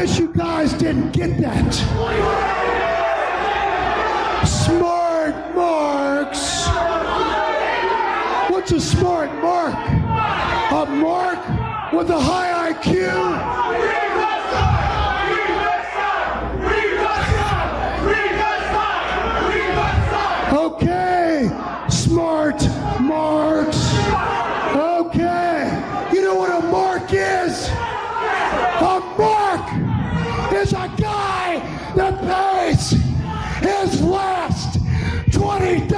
guess you guys didn't get that. Smart marks. What's a smart mark? A mark with a high IQ? Okay, smart marks. Okay, you know what a mark is? A mark is a guy that pays his last $20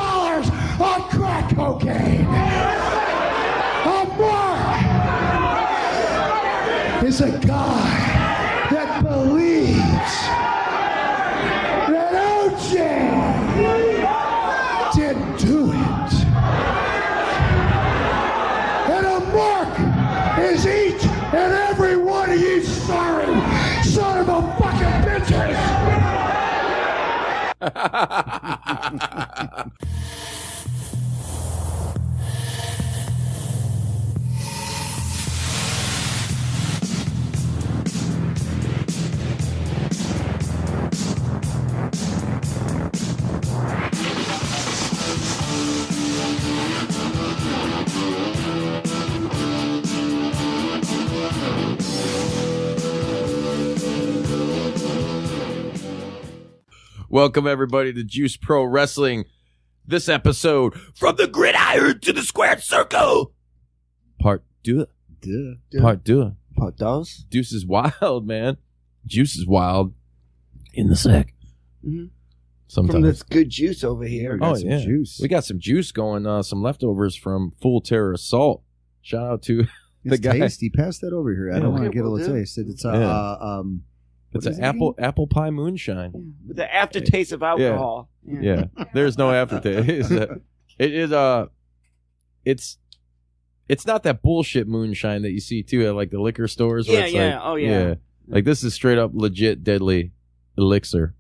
on crack cocaine. A mark is a guy that believes that Eugene didn't do it. And a mark is each and every one of you sorry son of a fucking bitches. Welcome, everybody, to Juice Pro Wrestling. This episode, From the Gridiron to the Squared Circle. Part 2. Part 2. Part dos. Juice is wild, man. Juice is wild in the sack. Mm-hmm. Sometimes. From this good juice over here. Oh, yeah. Juice. We got some juice going, some leftovers from Full Terror Assault. Shout out to the guy. Tasty. Pass that over here. I don't want to get a little taste. It's It's an apple pie moonshine. Yeah. With the aftertaste of alcohol. Yeah. There's no aftertaste. It's not that bullshit moonshine that you see too at like the liquor stores. Where it's yeah. Like this is straight up legit deadly elixir.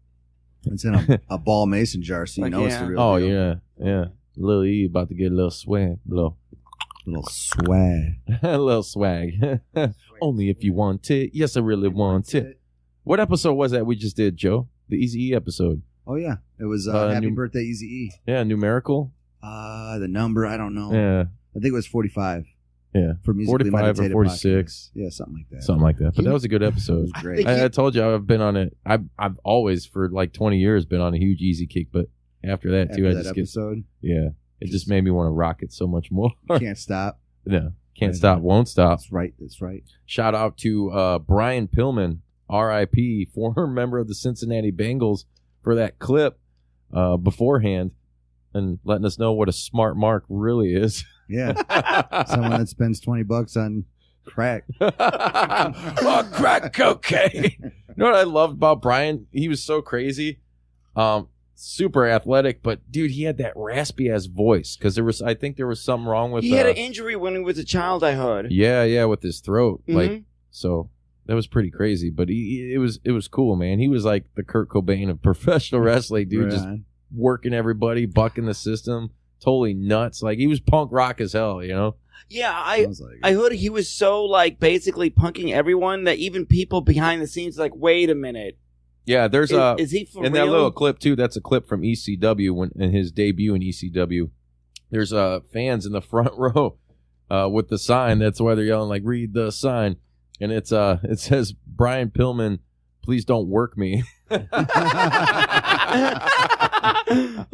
It's in a ball mason jar, so you know it's the real deal. Yeah. Lil E about to get a little swag, little swag, a little swag. Only if you want it. Yes, I really want it. What episode was that we just did, Joe? The Eazy-E episode. Oh, yeah. It was Happy Birthday Eazy-E. Yeah, numerical. The number, I don't know. Yeah. I think it was 45. Yeah. For 45 or 46. Podcast. Yeah, something like that. Something like that. But that was a good episode. It was great. I told you I've been on it. I've always, for like 20 years, been on a huge Easy kick. But after that, too, it just made me want to rock it so much more. You can't stop. No. Can't stop, won't stop. That's right. Shout out to Brian Pillman. R.I.P., former member of the Cincinnati Bengals, for that clip beforehand and letting us know what a smart mark really is. Yeah. Someone that spends $20 on crack. Oh, crack cocaine. You know what I loved about Brian? He was so crazy. Super athletic, but dude, he had that raspy ass voice because I think there was something wrong with he had an injury when he was a child, I heard. Yeah, with his throat. Mm-hmm. Like, so that was pretty crazy, but it was cool, man. He was like the Kurt Cobain of professional wrestling, dude. Right. Just working everybody, bucking the system, totally nuts. Like he was punk rock as hell, you know. Yeah, I heard he was so like basically punking everyone that even people behind the scenes like, wait a minute. Yeah, there's is he for in real? That little clip too. That's a clip from ECW in his debut in ECW. There's fans in the front row with the sign. That's why they're yelling like, "Read the sign." And it says, Brian Pillman, please don't work me. He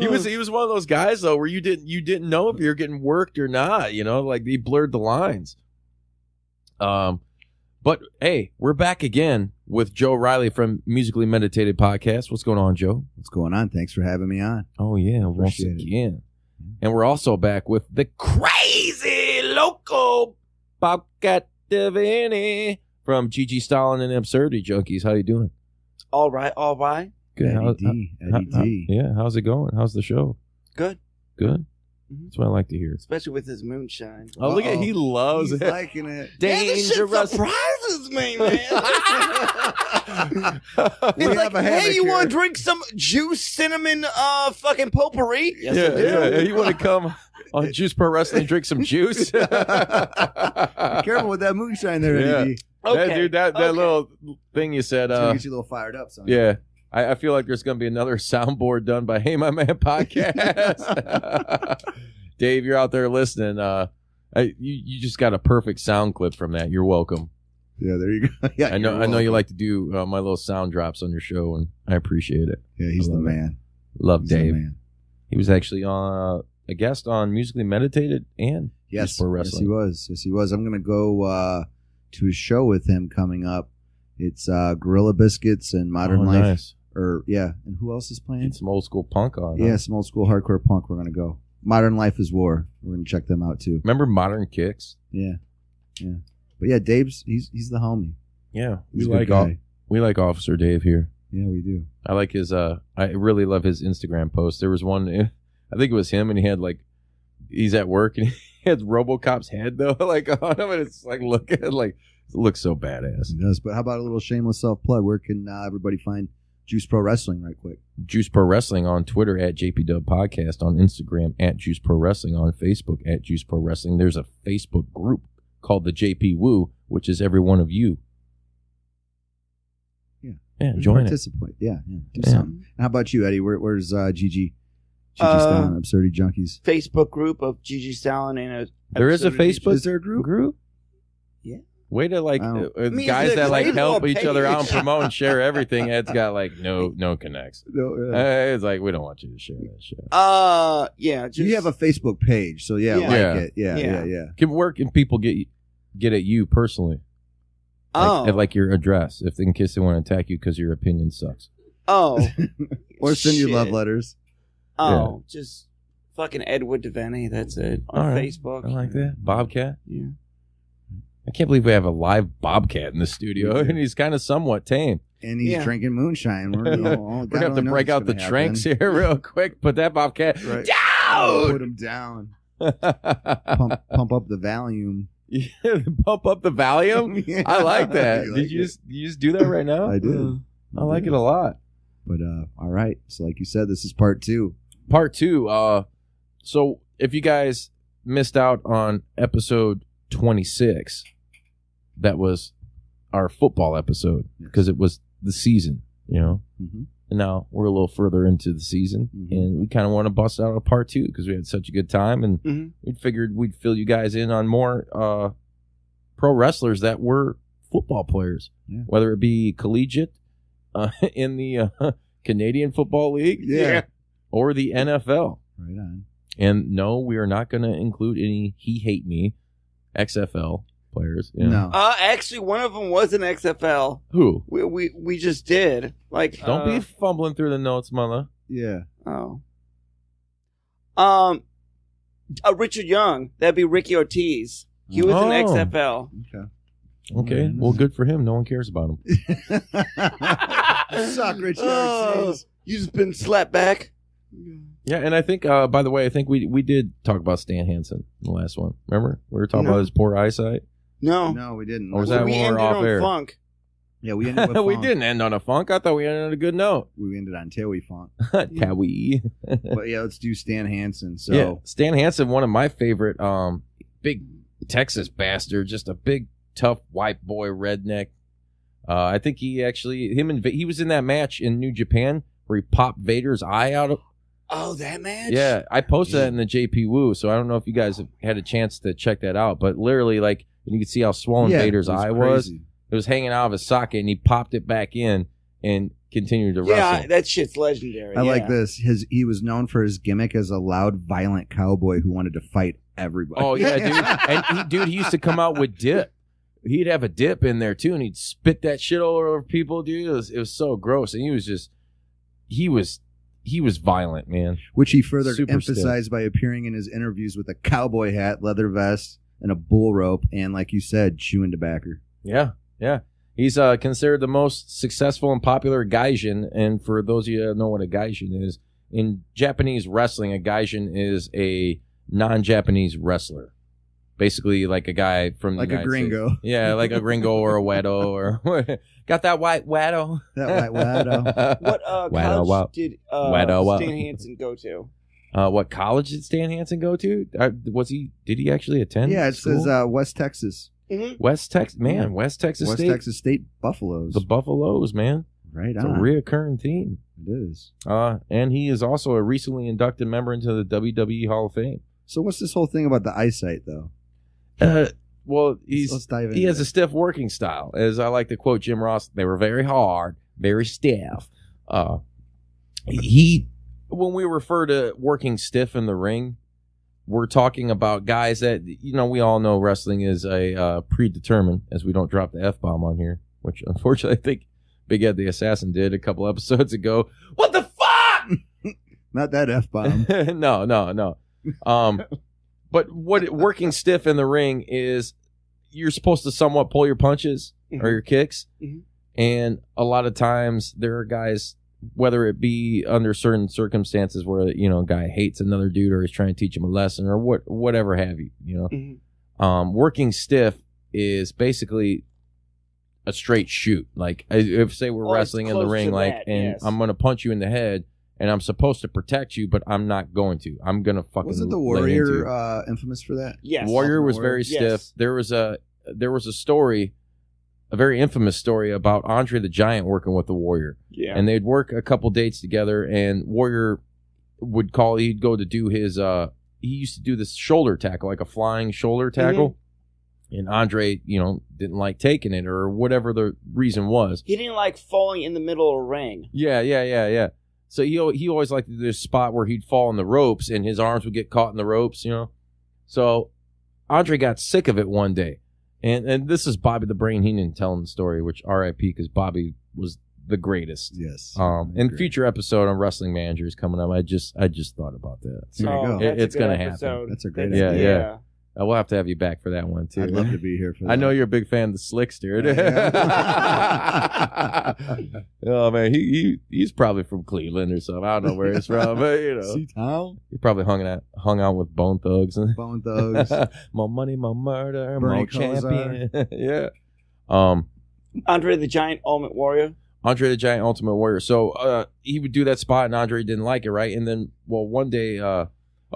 was one of those guys though where you didn't know if you're getting worked or not, you know, like he blurred the lines. But hey, we're back again with Joe Riley from Musically Meditated Podcast. What's going on, Joe? What's going on? Thanks for having me on. Oh yeah, once again. And we're also back with the crazy local Pocket Vinny from Gigi Stalin and Absurdity Junkies. How you doing? All right. Good. Eddie D. Yeah, how's it going? How's the show? Good. Mm-hmm. That's what I like to hear. Especially with his moonshine. Oh, look at he loves He's it. liking it. Dangerous. Yeah, this shit surprises me, man. It's like, hey, you want to drink some juice cinnamon fucking potpourri? Yes, I do. Yeah. You want to come on Juice Pro Wrestling and drink some juice? Be careful with that moonshine there, Eddie D. Okay. Dude, that little thing you said. It's gonna get you a little fired up. Son. Yeah. I feel like there's going to be another soundboard done by Hey My Man Podcast. Dave, you're out there listening. You just got a perfect sound clip from that. You're welcome. Yeah, there you go. Yeah, I know you like to do my little sound drops on your show, and I appreciate it. Yeah, he's the man. Love Dave. He was actually a guest on Musically Meditated and Pro Wrestling. Yes, he was. I'm going to go to his show with him coming up. It's Gorilla Biscuits and Modern Life. Nice. And who else is playing? Some old school punk on. Yeah, some old school hardcore punk. We're going to go. Modern Life is War. We're going to check them out too. Remember Modern Kicks? Yeah. But yeah, Dave's he's the homie. Yeah, we like Officer Dave here. Yeah, we do. I like his. I really love his Instagram posts. There was one. I think it was him, and he had he's at work, and he had RoboCop's head though, on him, and it's it looks so badass. It does. But how about a little shameless self plug? Where can everybody find Juice Pro Wrestling right quick? Juice Pro Wrestling on Twitter at JPDUB Podcast, on Instagram at Juice Pro Wrestling, on Facebook at Juice Pro Wrestling. There's a Facebook group called the JP Woo, which is every one of you. Yeah, join participate. It. Yeah. Do something. And how about you, Eddie? Where's Gigi Stalin, Absurdity Junkies? Facebook group of Gigi Stalin and there is a Facebook. Is there a group? Yeah. Way to guys that help each other out and promote and share everything. It's got no connects. No, yeah. It's we don't want you to share that shit. Yeah. You have a Facebook page, so it. Yeah. Where can people get at you personally? At your address, in case they want to attack you because your opinion sucks. Oh. Or send you love letters. Oh, just fucking Edward Devaney. That's it. On Facebook. I like that. Bobcat? Yeah. I can't believe we have a live Bobcat in the studio, and he's kind of somewhat tame. And he's drinking moonshine. We're going to have to break out the tranks here real quick. Put that Bobcat down! Put him down. Pump up the volume. Yeah, pump up the volume? Yeah. I like that. Did you just do that right now? I did. I like it a lot. But, all right. So like you said, this is part 2. Part 2. So if you guys missed out on episode 26, that was our football episode because it was the season, Mm-hmm. And now we're a little further into the season, and we kind of want to bust out a part 2 because we had such a good time, and we figured we'd fill you guys in on more pro wrestlers that were football players, whether it be collegiate in the Canadian Football League, or the NFL. Right on. And no, we are not going to include any He Hate Me XFL players. No. Actually, one of them was an XFL. Who? We just did. Don't be fumbling through the notes, mother. Yeah. Oh. Richard Young. That'd be Ricky Ortiz. He was an XFL. Okay. Well, good for him. No one cares about him. Suck, Richard Ortiz. You just been slapped back. Yeah, and I think, by the way, we did talk about Stan Hansen in the last one. Remember? We were talking about his poor eyesight. No, we didn't. Or was that when we were off air? Funk. Yeah, we ended with funk. We didn't end on a funk. I thought we ended on a good note. We ended on Tawi Funk. Tawi. But yeah, let's do Stan Hansen. So Stan Hansen, one of my favorite, big Texas bastard, just a big, tough white boy redneck. I think he was in that match in New Japan where he popped Vader's eye out. Oh, that match? Yeah, I posted that in the JP Woo, so I don't know if you guys have had a chance to check that out, but literally, you could see how swollen Vader's eye was. It was hanging out of his socket, and he popped it back in and continued to wrestle. Yeah, that shit's legendary. I like this. He was known for his gimmick as a loud, violent cowboy who wanted to fight everybody. Oh, yeah, dude. And he used to come out with dip. He'd have a dip in there, too, and he'd spit that shit all over people, dude. It was so gross, and he was violent, man. Which he further emphasized by appearing in his interviews with a cowboy hat, leather vest, and a bull rope, and like you said, chewing tobacco. Yeah. He's considered the most successful and popular gaijin, and for those of you that know what a gaijin is, in Japanese wrestling, a gaijin is a non-Japanese wrestler. Basically, like a guy from the United gringo. States. Yeah, like a gringo or a wedo or got that white wedo. That white wedo. What college did Stan Hansen go to? What college did Stan Hansen go to? Did he actually attend? Yeah, it says West Texas. Mm-hmm. West Texas, man. West Texas State Buffaloes. The Buffaloes, man. Right It's on. a reoccurring theme. It is. And he is also a recently inducted member into the WWE Hall of Fame. So what's this whole thing about the eyesight, though? Well, Let's dive into he has it. a stiff working style. As I like to quote Jim Ross, they were very hard, very stiff. When we refer to working stiff in the ring, we're talking about guys that, we all know wrestling is a predetermined, as we don't drop the F-bomb on here, which unfortunately I think Big Ed the Assassin did a couple episodes ago. What the fuck? Not that F-bomb. No. But what working stiff in the ring is, you're supposed to somewhat pull your punches or your kicks. Mm-hmm. And a lot of times there are guys, whether it be under certain circumstances where, a guy hates another dude or is trying to teach him a lesson or whatever have you, Mm-hmm. Working stiff is basically a straight shoot. Like, if say we're wrestling in the ring, I'm going to punch you in the head, and I'm supposed to protect you, but I'm not going to. I'm going to fucking. Wasn't the Warrior infamous for that? Yes. Warrior was very stiff. There was a story, a very infamous story about Andre the Giant working with the Warrior. Yeah. And they'd work a couple dates together, and Warrior he'd go to do his, he used to do this shoulder tackle, like a flying shoulder tackle. Mm-hmm. And Andre, didn't like taking it or whatever the reason was. He didn't like falling in the middle of a ring. Yeah. So he always liked to do this spot where he'd fall in the ropes and his arms would get caught in the ropes, So Andre got sick of it one day. And this is Bobby the Brain Heenan telling the story, which R.I.P. because Bobby was the greatest. Yes. And future episode on Wrestling Manager is coming up. I just thought about that. So there you go. It's going to happen. That's a great idea. Yeah. We'll have to have you back for that one, too. I'd love to be here for that. I know you're a big fan of the Slickster. Oh, man. He's probably from Cleveland or something. I don't know where he's from, but, C-Town? He probably hung out with Bone Thugs. Bone Thugs. More money, more murder, Bernie more champion. Yeah. Andre the Giant, Ultimate Warrior. Andre the Giant, Ultimate Warrior. So he would do that spot, and Andre didn't like it, right? And then, one day...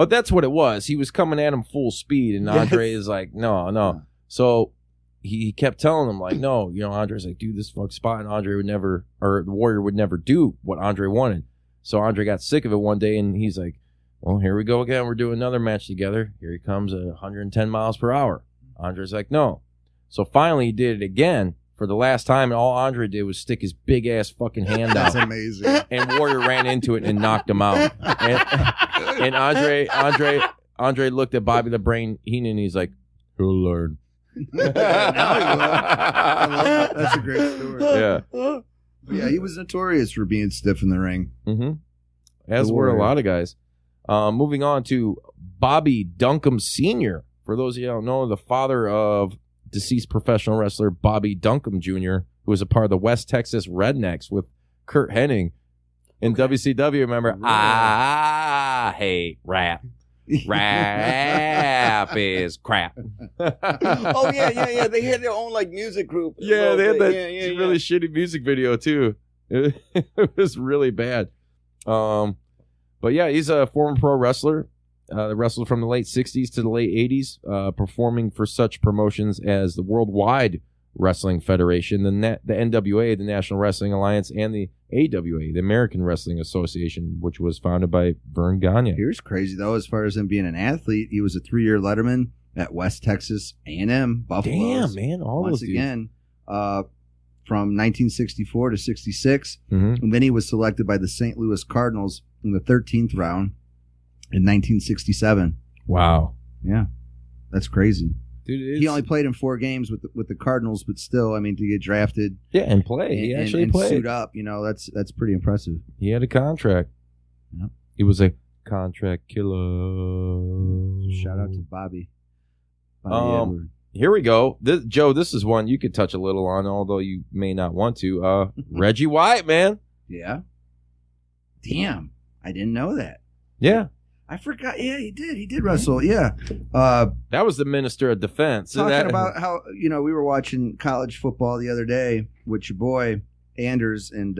that's what it was. He was coming at him full speed, and Andre is like, no. So he kept telling him, like, no, Andre's like, do this fuck spot, and the Warrior would never do what Andre wanted. So Andre got sick of it one day, and he's like, well, here we go again. We're doing another match together. Here he comes at 110 miles per hour. Andre's like, no. So finally he did it again for the last time, and all Andre did was stick his big-ass fucking hand out. That's amazing. And Warrior ran into it and knocked him out. And Andre looked at Bobby the Brain Heenan, and he's like, he'll learn. Now he will. I love that. That's a great story. Yeah. Yeah, he was notorious for being stiff in the ring. Mm-hmm. As were a lot of guys. Moving on to Bobby Duncombe Sr. For those of you who don't know, the father of deceased professional wrestler Bobby Duncombe Jr., who was a part of the West Texas Rednecks with Kurt Hennig in WCW. Remember, I hate rap. Rap is crap. Oh yeah. They had their own music group. Yeah, they had that really shitty music video too. It was really bad. But yeah, he's a former pro wrestler. Wrestled from the late 60s to the late 80s, performing for such promotions as the Worldwide Wrestling Federation, the NWA, the National Wrestling Alliance, and the AWA, the American Wrestling Association, which was founded by Vern Gagne. Here's crazy, though, as far as him being an athlete. He was a 3-year letterman at West Texas A&M Buffaloes. Damn, man. Once again, from 1964 to 66. Mm-hmm. And then he was selected by the St. Louis Cardinals in the 13th round. In 1967. Wow. Yeah. That's crazy. Dude, he only played in 4 games with the Cardinals, but still, to get drafted. Yeah, and play. He actually played. Suit up, that's pretty impressive. He had a contract. Yep. He was a contract killer. Shout out to Bobby Edward. Here we go. Joe, this is one you could touch a little on, although you may not want to. Reggie White, man. Yeah. Damn. I didn't know that. Yeah. I forgot. Yeah, he did. He did wrestle. Yeah. That was the Minister of Defense. Talking about how, we were watching college football the other day with your boy, Anders, and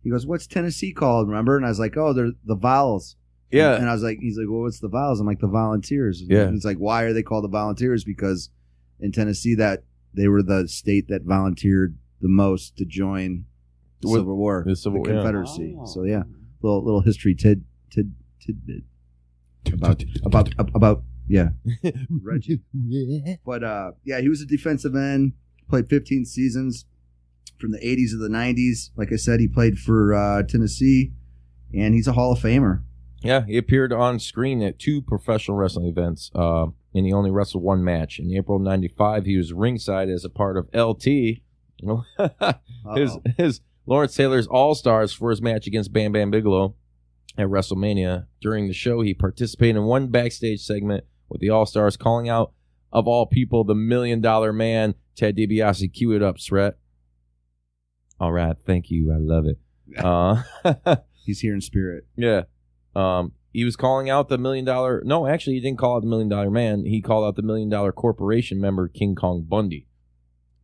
he goes, what's Tennessee called, remember? And I was like, oh, they're the Vols. Yeah. And I was like, he's like, well, what's the Vols? I'm like, the Volunteers. Yeah. And he's like, why are they called the Volunteers? Because in Tennessee that they were the state that volunteered the most to join the Civil War, the Confederacy. Oh. So yeah, little history tidbit about Reggie. But yeah, he was a defensive end. Played 15 seasons from the 80s to the 90s. Like I said, he played for Tennessee, and he's a Hall of Famer. Yeah, he appeared on screen at 2 professional wrestling events, and he only wrestled 1 match. In April of 95, he was ringside as a part of LT, his Lawrence Taylor's All-Stars for his match against Bam Bam Bigelow at WrestleMania. During the show, he participated in one backstage segment with the All-Stars, calling out, of all people, the $1 Million Man, Ted DiBiase. Cue it up, Sret. All right, thank you. I love it. He's here in spirit. Yeah. He was calling out the $1 Million. No, actually, he didn't call out the $1 Million Man. He called out the $1 Million Corporation member, King Kong Bundy.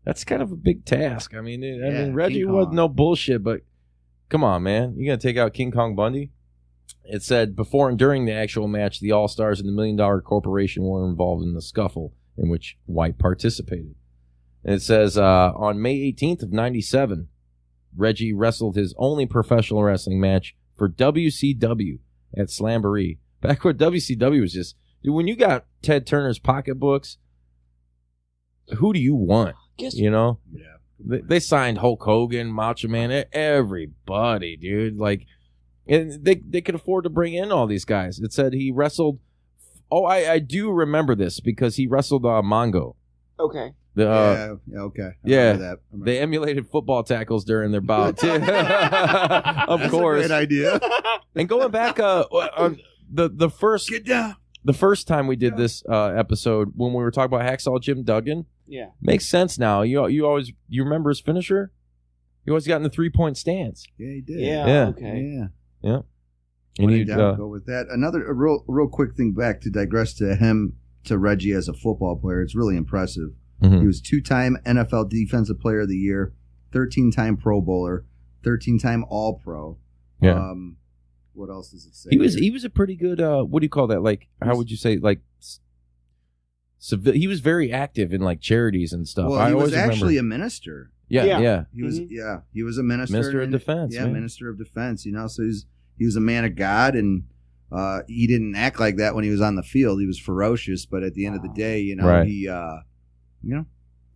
That's kind of a big task. I mean, Reggie was no bullshit, but come on, man. You going to take out King Kong Bundy? It said before and during the actual match, the All-Stars and the $1 Million Corporation were involved in the scuffle in which White participated. And it says on May 18th of 97, Reggie wrestled his only professional wrestling match for WCW at Slamboree. Back when WCW was just... Dude, when you got Ted Turner's pocketbooks, who do you want? You know? Yeah. They signed Hulk Hogan, Macho Man, everybody, dude. Like, and they could afford to bring in all these guys. It said he wrestled... Oh, I do remember this because he wrestled Mongo. Okay. Okay. Remember they emulated football tackles during their bout too. Of course, a great idea. And going back, on the first get down. The first time we did this episode when we were talking about Hacksaw Jim Duggan, makes sense now. You remember his finisher? He always got in the 3-point stance. Yeah, he did. Yeah. Okay. Yeah. And he'd go with that. A real quick thing back to digress to Reggie as a football player. It's really impressive. Mm-hmm. He was 2-time NFL Defensive Player of the Year, 13-time Pro Bowler, 13-time All-Pro. Yeah. What else does it say? He was a pretty good. What do you call that? Like, how would you say? Like, he was very active in like charities and stuff. Well, he was actually a minister. Yeah. He was. Yeah, he was a minister. Minister of Defense. Yeah, Minister of Defense. You know, so he was a man of God, and he didn't act like that when he was on the field. He was ferocious, but at the end of the day, you know,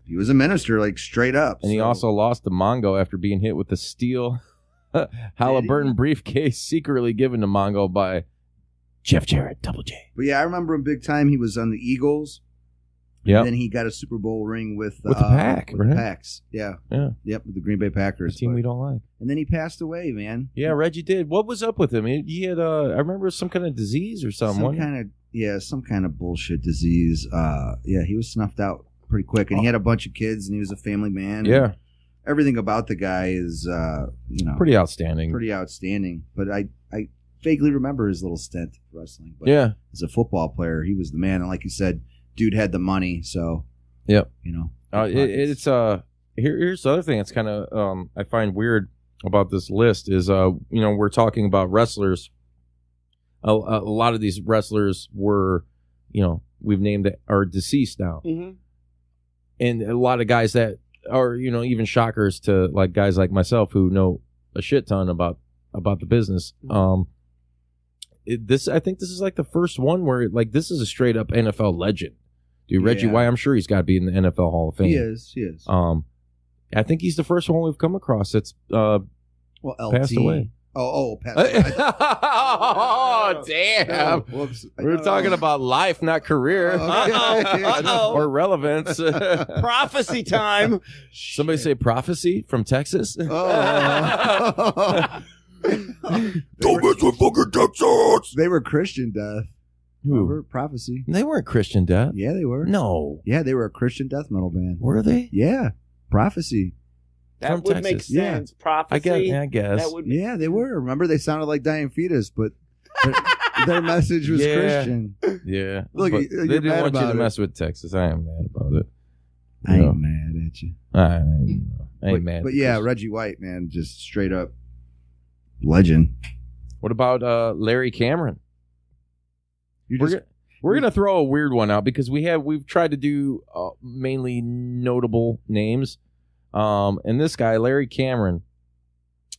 he was a minister, like straight up. And he also lost to Mongo after being hit with a steel Halliburton briefcase secretly given to Mongo by Jeff Jarrett, Double J. But yeah, I remember him big time. He was on the Eagles. Yeah. Then he got a Super Bowl ring with the Pack, with right? the Packs. Yeah. Yep, with the Green Bay Packers. The team we don't like. And then he passed away, man. Yeah, Reggie did. What was up with him? He had I remember some kind of disease or something. Some kind of bullshit disease. He was snuffed out pretty quick, and he had a bunch of kids, and he was a family man. Yeah. Everything about the guy is pretty outstanding. But I vaguely remember his little stint wrestling. But as a football player, he was the man, and like you said, dude had the money, so yep. You know, it's here's the other thing that's kind of I find weird about this list is we're talking about wrestlers. A lot of these wrestlers were, we've named that are deceased now, and a lot of guys that are even shockers to like guys like myself who know a shit ton about the business. I think this is like the first one where like this is a straight up NFL legend. Dude, Reggie White, I'm sure he's got to be in the NFL Hall of Fame. He is. I think he's the first one we've come across that's LT passed away. Passed away. Oh, damn. Whoops. We're talking about life, not career. Or relevance. Prophecy time. Somebody say prophecy from Texas? Don't mess with fucking Texas. They were Christian death. Remember? Prophecy. They weren't Christian death. Yeah, they were. No. Yeah, they were a Christian death metal band. Were they? Yeah. Prophecy. That From would Texas. make sense. Prophecy. I guess. That would Yeah, they were. Remember, they sounded like dying fetus, but their message was Christian. Yeah. Look, but you're they didn't mad want you about to it. mess with Texas. I am mad about it. I ain't mad at you. I ain't mad. But yeah, Reggie White, man, just straight up legend. What about Larry Cameron? We're gonna throw a weird one out because we've tried to do mainly notable names, and this guy Larry Cameron,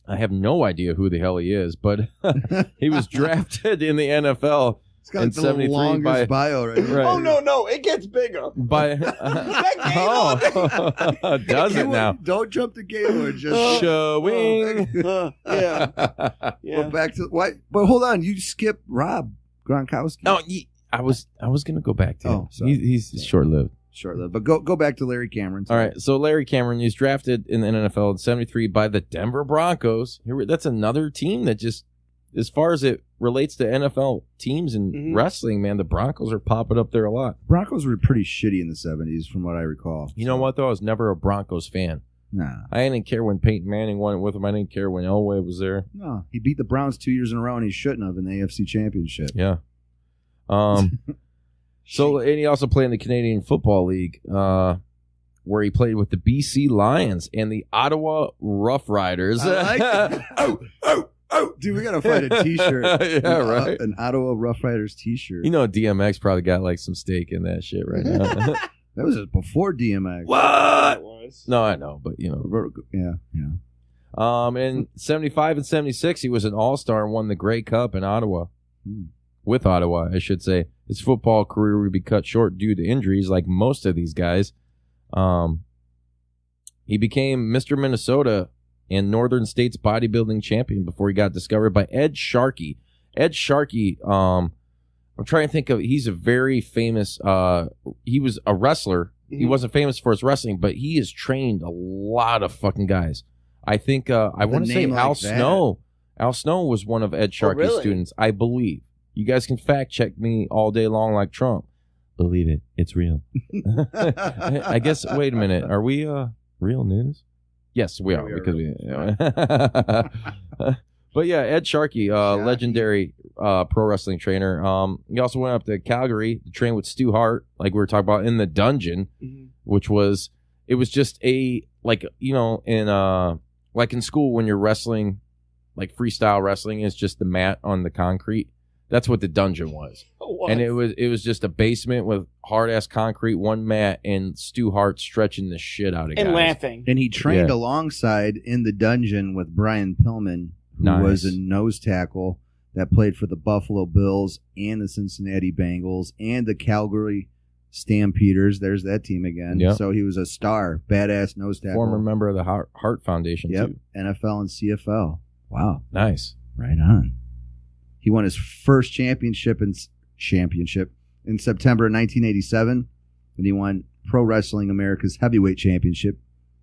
I have no idea who the hell he is, but he was drafted in the NFL. It's got in the 73 longest bio right now. Right. Oh no, it gets bigger. Does it now? Don't jump the Gaylord. Just Showing. Yeah. Go back to why? But hold on, you skipped Rob Gronkowski. No, I was gonna go back to him. Sorry. He's short-lived. Short-lived, but go back to Larry Cameron. All right, so Larry Cameron, he's drafted in the NFL in 73 by the Denver Broncos. That's another team that just, as far as it relates to NFL teams and wrestling, man, the Broncos are popping up there a lot. Broncos were pretty shitty in the 70s, from what I recall. You know what, though? I was never a Broncos fan. Nah. I didn't care when Peyton Manning won it with him. I didn't care when Elway was there. No, he beat the Browns 2 years in a row, and he shouldn't have in the AFC Championship. Yeah. So, and he also played in the Canadian Football League, where he played with the BC Lions and the Ottawa Rough Riders. I like that. Oh, dude, we gotta find a T-shirt. Yeah, right. An Ottawa Rough Riders T-shirt. You know, DMX probably got like some stake in that shit right now. That was before DMX. What? No, I know, but you know, yeah. In 75 and 76, he was an All-Star and won the Grey Cup in Ottawa. With Ottawa, I should say. His football career would be cut short due to injuries, like most of these guys. He became Mr. Minnesota and Northern States bodybuilding champion before he got discovered by Ed Sharkey. Ed Sharkey, I'm trying to think of, he's a very famous, he was a wrestler. He wasn't famous for his wrestling, but he has trained a lot of fucking guys. I think, I want to say like Al that. Snow. Al Snow was one of Ed Sharkey's students, I believe. You guys can fact check me all day long like Trump. Believe it. It's real. I guess, wait a minute. Are we real news? Yes, we are. Because we. But yeah, Ed Sharkey, legendary pro wrestling trainer. He also went up to Calgary to train with Stu Hart, like we were talking about, in the dungeon, which was, it was just a, like, you know, in like in school when you're wrestling, like freestyle wrestling, is just the mat on the concrete. That's what the dungeon was. And it was just a basement with hard-ass concrete, one mat, and Stu Hart stretching the shit out of guys. And laughing. And he trained alongside in the dungeon with Brian Pillman, who was a nose tackle that played for the Buffalo Bills and the Cincinnati Bengals and the Calgary Stampeders. There's that team again. Yep. So he was a star, badass nose tackle. Former member of the Hart Foundation, too. NFL and CFL. Wow. Nice. Right on. He won his first championship in September of 1987, and he won Pro Wrestling America's Heavyweight Championship,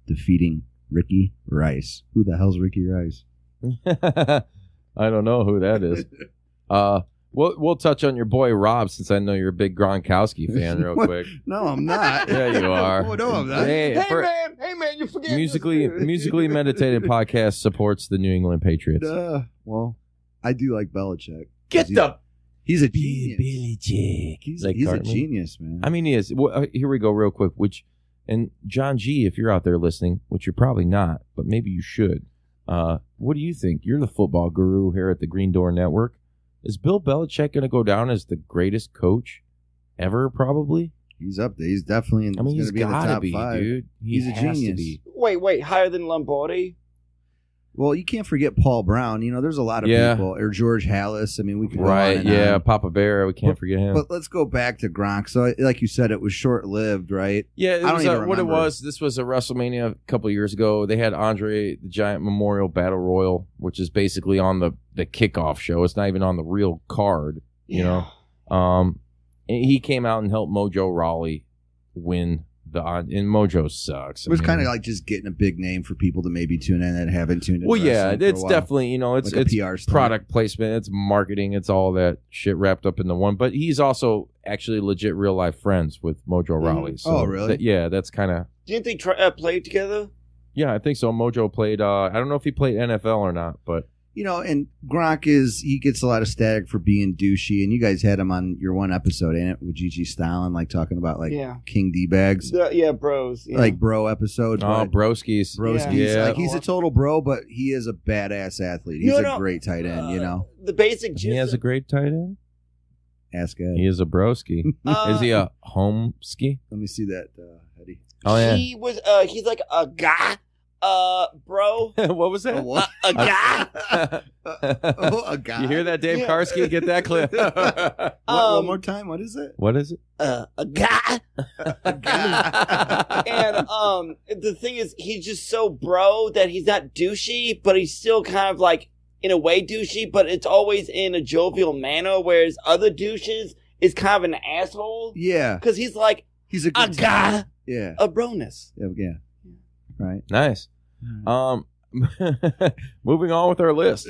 defeating Ricky Rice. Who the hell's Ricky Rice? I don't know who that is. We'll touch on your boy Rob, since I know you're a big Gronkowski fan, real quick. No, I'm not. Yeah, you are. Oh, no, I'm not. Hey man, you forget. Musically Meditated podcast supports the New England Patriots. Well, I do like Belichick. He's a genius. Billy Jack. He's a genius, man. I mean, he is. Well, here we go, real quick. And John G, if you're out there listening, which you're probably not, but maybe you should. What do you think? You're the football guru here at the Green Door Network. Is Bill Belichick going to go down as the greatest coach ever? Probably. He's up there. He's definitely. I mean, he's going to be in the top 5, dude. He's a genius. Wait, higher than Lombardi? Well, you can't forget Paul Brown. You know, there's a lot of people. Or George Halas. I mean, we could go on and on. Papa Bear. We can't forget him. But let's go back to Gronk. So, like you said, it was short-lived, right? Yeah, I don't even remember what it was. This was a WrestleMania a couple of years ago. They had Andre the Giant Memorial Battle Royal, which is basically on the kickoff show. It's not even on the real card, you know. And he came out and helped Mojo Rawley win. And Mojo sucks. It was kind of like just getting a big name for people to maybe tune in that haven't tuned in. Well, yeah, it's definitely, you know, it's like a PR product placement, it's marketing, it's all that shit wrapped up into one. But he's also actually legit real life friends with Mojo Rawley. So really? That's kind of. Didn't they play together? Yeah, I think so. Mojo played. I don't know if he played NFL or not, but. You know, and Gronk he gets a lot of static for being douchey, and you guys had him on your one episode, ain't it, with Gigi Stalin, like talking about King D-bags. Bros. Yeah. Like bro episodes. Oh, broskies. Yeah. Like he's a total bro, but he is a badass athlete. He's a great tight end, you know. The basic gist. He has a great tight end? Ask Ed. He is a broski. Is he a home ski? Let me see that, Eddie. Oh yeah. He was. He's like a guy. Bro. What was that? A what? A guy. A guy. You hear that, Dave Karski? Get that clip. One more time. What is it? What is it? A guy. A guy. And the thing is, he's just so bro that he's not douchey, but he's still kind of like in a way douchey, but it's always in a jovial manner. Whereas other douches is kind of an asshole. Yeah. Because he's like He's a good guy. Yeah. A broness. Yeah. Right. Nice. Moving on with our list.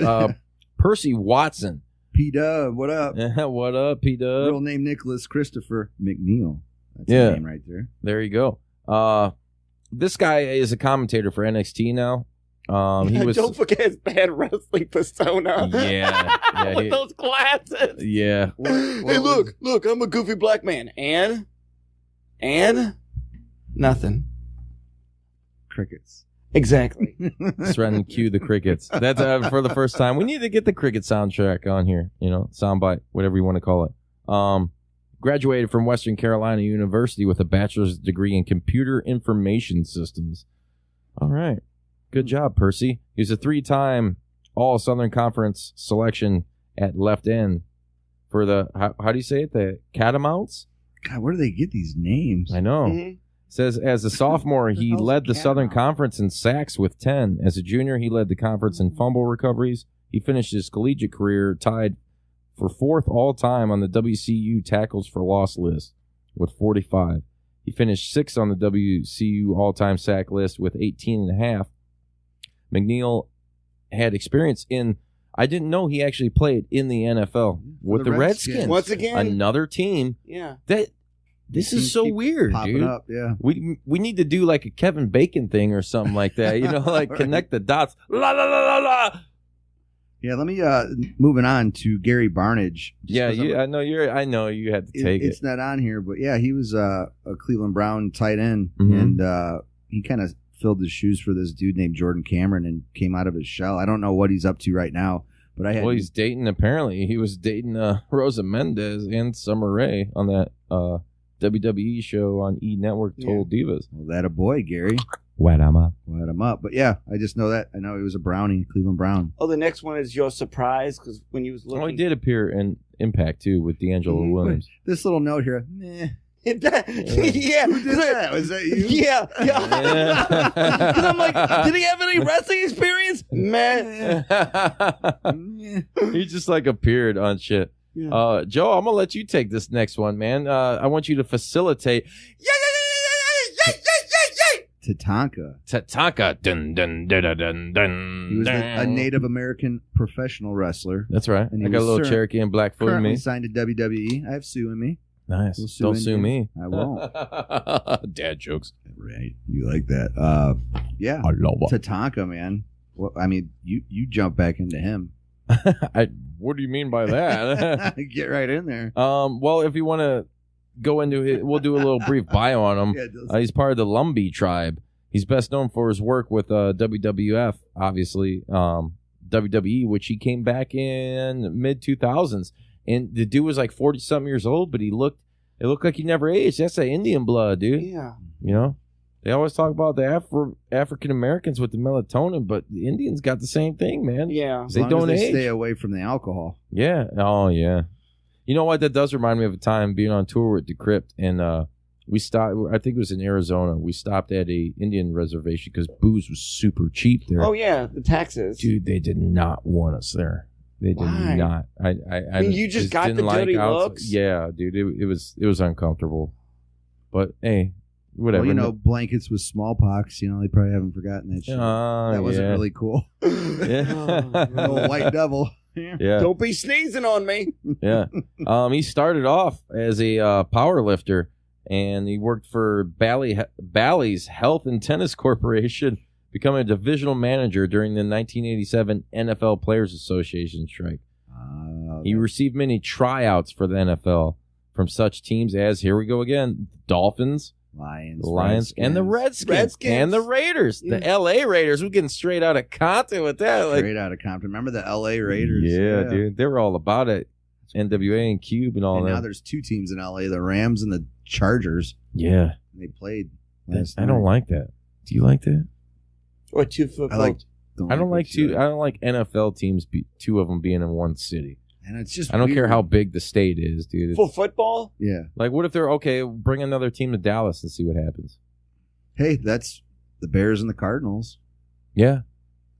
Percy Watson. P-Dub, what up? What up, P-Dub? Real name Nicholas Christopher McNeil. That's Yeah. the name right there. There you go. This guy is a commentator for NXT now. He was. Don't forget his bad wrestling persona. Yeah. With those glasses. Yeah. Hey, look, I'm a goofy black man. And nothing. Crickets. Exactly. Threaten cue the crickets. That's for the first time. We need to get the cricket soundtrack on here. Soundbite, whatever you want to call it. Graduated from Western Carolina University with a bachelor's degree in computer information systems. All right. Good job, Percy. He was a 3-time All-Southern Conference selection at left end for the, how do you say it? The Catamounts? God, where do they get these names? I know. Mm-hmm. Says as a sophomore, he led the Southern Conference in sacks with 10. As a junior, he led the conference in fumble recoveries. He finished his collegiate career tied for 4th all-time on the WCU tackles for loss list with 45. He finished 6th on the WCU all-time sack list with 18.5. McNeil had experience in, I didn't know he actually played in the NFL with the Redskins. Once again. Another team Yeah. that... This is so weird, popping dude. up, yeah. We need to do like a Kevin Bacon thing or something like that. Like connect the dots. La la la la la. Yeah, let me moving on to Gary Barnidge. Yeah, I know you had to take it's not on here, but yeah, he was a Cleveland Brown tight end, Mhm. and he kind of filled the shoes for this dude named Jordan Cameron and came out of his shell. I don't know what he's up to right now, but Well, he's dating. Apparently, he was dating Rosa Mendez and Summer Rae on that WWE show on E Network, Total Divas. Well, that a boy, Gary. Wet him up. Wet him up. But yeah, I just know that. I know he was a Brownie, Cleveland Brown. Oh, the next one is your surprise because when you was looking. Oh, he did appear in Impact too with D'Angelo Williams. This little note here. Meh. Yeah. Who did that? Was that you? Yeah. Because I'm like, did he have any wrestling experience? Man. He just like appeared on shit. Yeah. Joe, I'm gonna let you take this next one, man. I want you to facilitate. Tatanka. Tatanka. Dun dun dun dun dun. He was a Native American professional wrestler. That's right. And I he got a was little Cherokee and Blackfoot in Currently me. signed to WWE. I have Sue in me. Nice. We'll Don't sue me. I won't. Dad jokes. Right. You like that? Yeah. I love it. Tatanka, man. Well, I mean, you jump back into him. What do you mean by that? Get right in there. Well, if you want to go into it, we'll do a little brief bio on him. Yeah, He's part of the Lumbee tribe. He's best known for his work with WWF, obviously, WWE, which he came back in mid-2000s. And the dude was like 40-something years old, but it looked like he never aged. That's that Indian blood, dude. Yeah. They always talk about the African Americans with the melatonin, but the Indians got the same thing, man. Yeah. As They long don't as they age. stay away from the alcohol. Yeah. Oh, yeah. You know what? That does remind me of a time being on tour with Decrypt, and we stopped. I think it was in Arizona. We stopped at a Indian reservation because booze was super cheap there. Oh yeah, the taxes. Dude, they did not want us there. They did Why? not. I mean, you just got didn't the dirty outside- looks? Yeah, dude. It was uncomfortable. But hey, whatever. Well, blankets with smallpox. They probably haven't forgotten that shit. That wasn't really cool. Yeah. Little white devil. Yeah. Don't be sneezing on me. Yeah. He started off as a power lifter, and he worked for Bally's Health and Tennis Corporation, becoming a divisional manager during the 1987 NFL Players Association strike. He received many tryouts for the NFL from such teams as, here we go again, Dolphins, Lions, the Lions, and the Redskins, and the Raiders. Yeah. The L.A. Raiders. We're getting straight out of Compton with that. Straight out of Compton. Remember the L.A. Raiders? Yeah, dude. They were all about it. NWA and Cube and all And that. now there's 2 teams in LA, the Rams and the Chargers. Yeah. They played I last don't night. like that. Do you like that? Or 2 football. I don't like NFL teams, 2 of them being in one city. And it's just I don't weird. care how big the state is, dude. For football? Yeah. Like, what if they're, okay, bring another team to Dallas and see what happens? Hey, that's the Bears and the Cardinals. Yeah.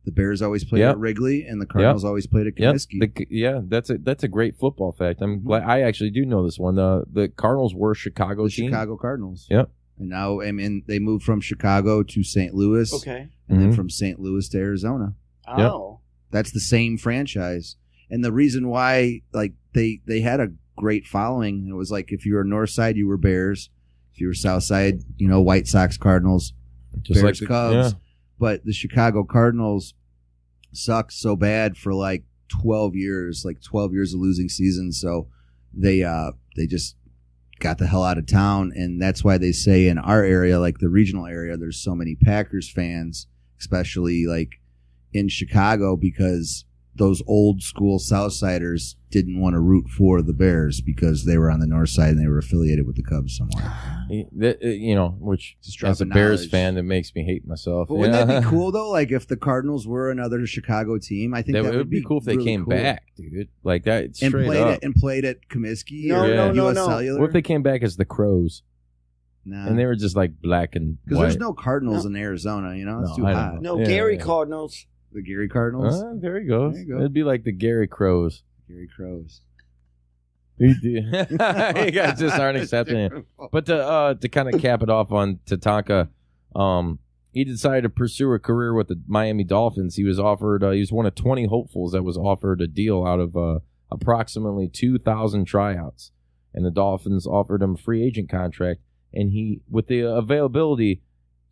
The Bears always played Yep. at Wrigley, and the Cardinals always played at Yep. Comiskey. That's a great football fact. I'm glad I actually do know this one. The Cardinals were a Chicago The team. Chicago Cardinals. Yep. And now, they moved from Chicago to St. Louis. Okay. And then Mhm. from St. Louis to Arizona. Oh. That's the same franchise. And the reason why, like, they had a great following. It was like, if you were North Side, you were Bears. If you were South Side, White Sox, Cardinals, Just Bears, like Cubs. Yeah. But the Chicago Cardinals sucked so bad for like 12 years of losing seasons. So they just got the hell out of town. And that's why they say in our area, like the regional area, there's so many Packers fans, especially like in Chicago, because those old school Southsiders didn't want to root for the Bears because they were on the North Side and they were affiliated with the Cubs somewhere. Which Just as a dropping Bears knowledge. fan, it makes me hate myself. But wouldn't that be cool though? Like if the Cardinals were another Chicago team, I think that would be cool if they really came cool. back, dude. Like that, and straight played up. played at Comiskey No, or no, no, US no. Cellular. What if they came back as the Crows Nah. and they were just like black and Because white? there's no Cardinals in Arizona, it's No, too I know. hot. No, Yeah, Gary yeah. Cardinals. The Gary Cardinals, There you go. There you go. It'd be like the Gary Crows. Gary Crows. You guys just aren't accepting it. But to kind of cap it off on Tatanka, he decided to pursue a career with the Miami Dolphins. He was offered. He was one of 20 hopefuls that was offered a deal out of approximately 2,000 tryouts, and the Dolphins offered him a free agent contract, and he, with the availability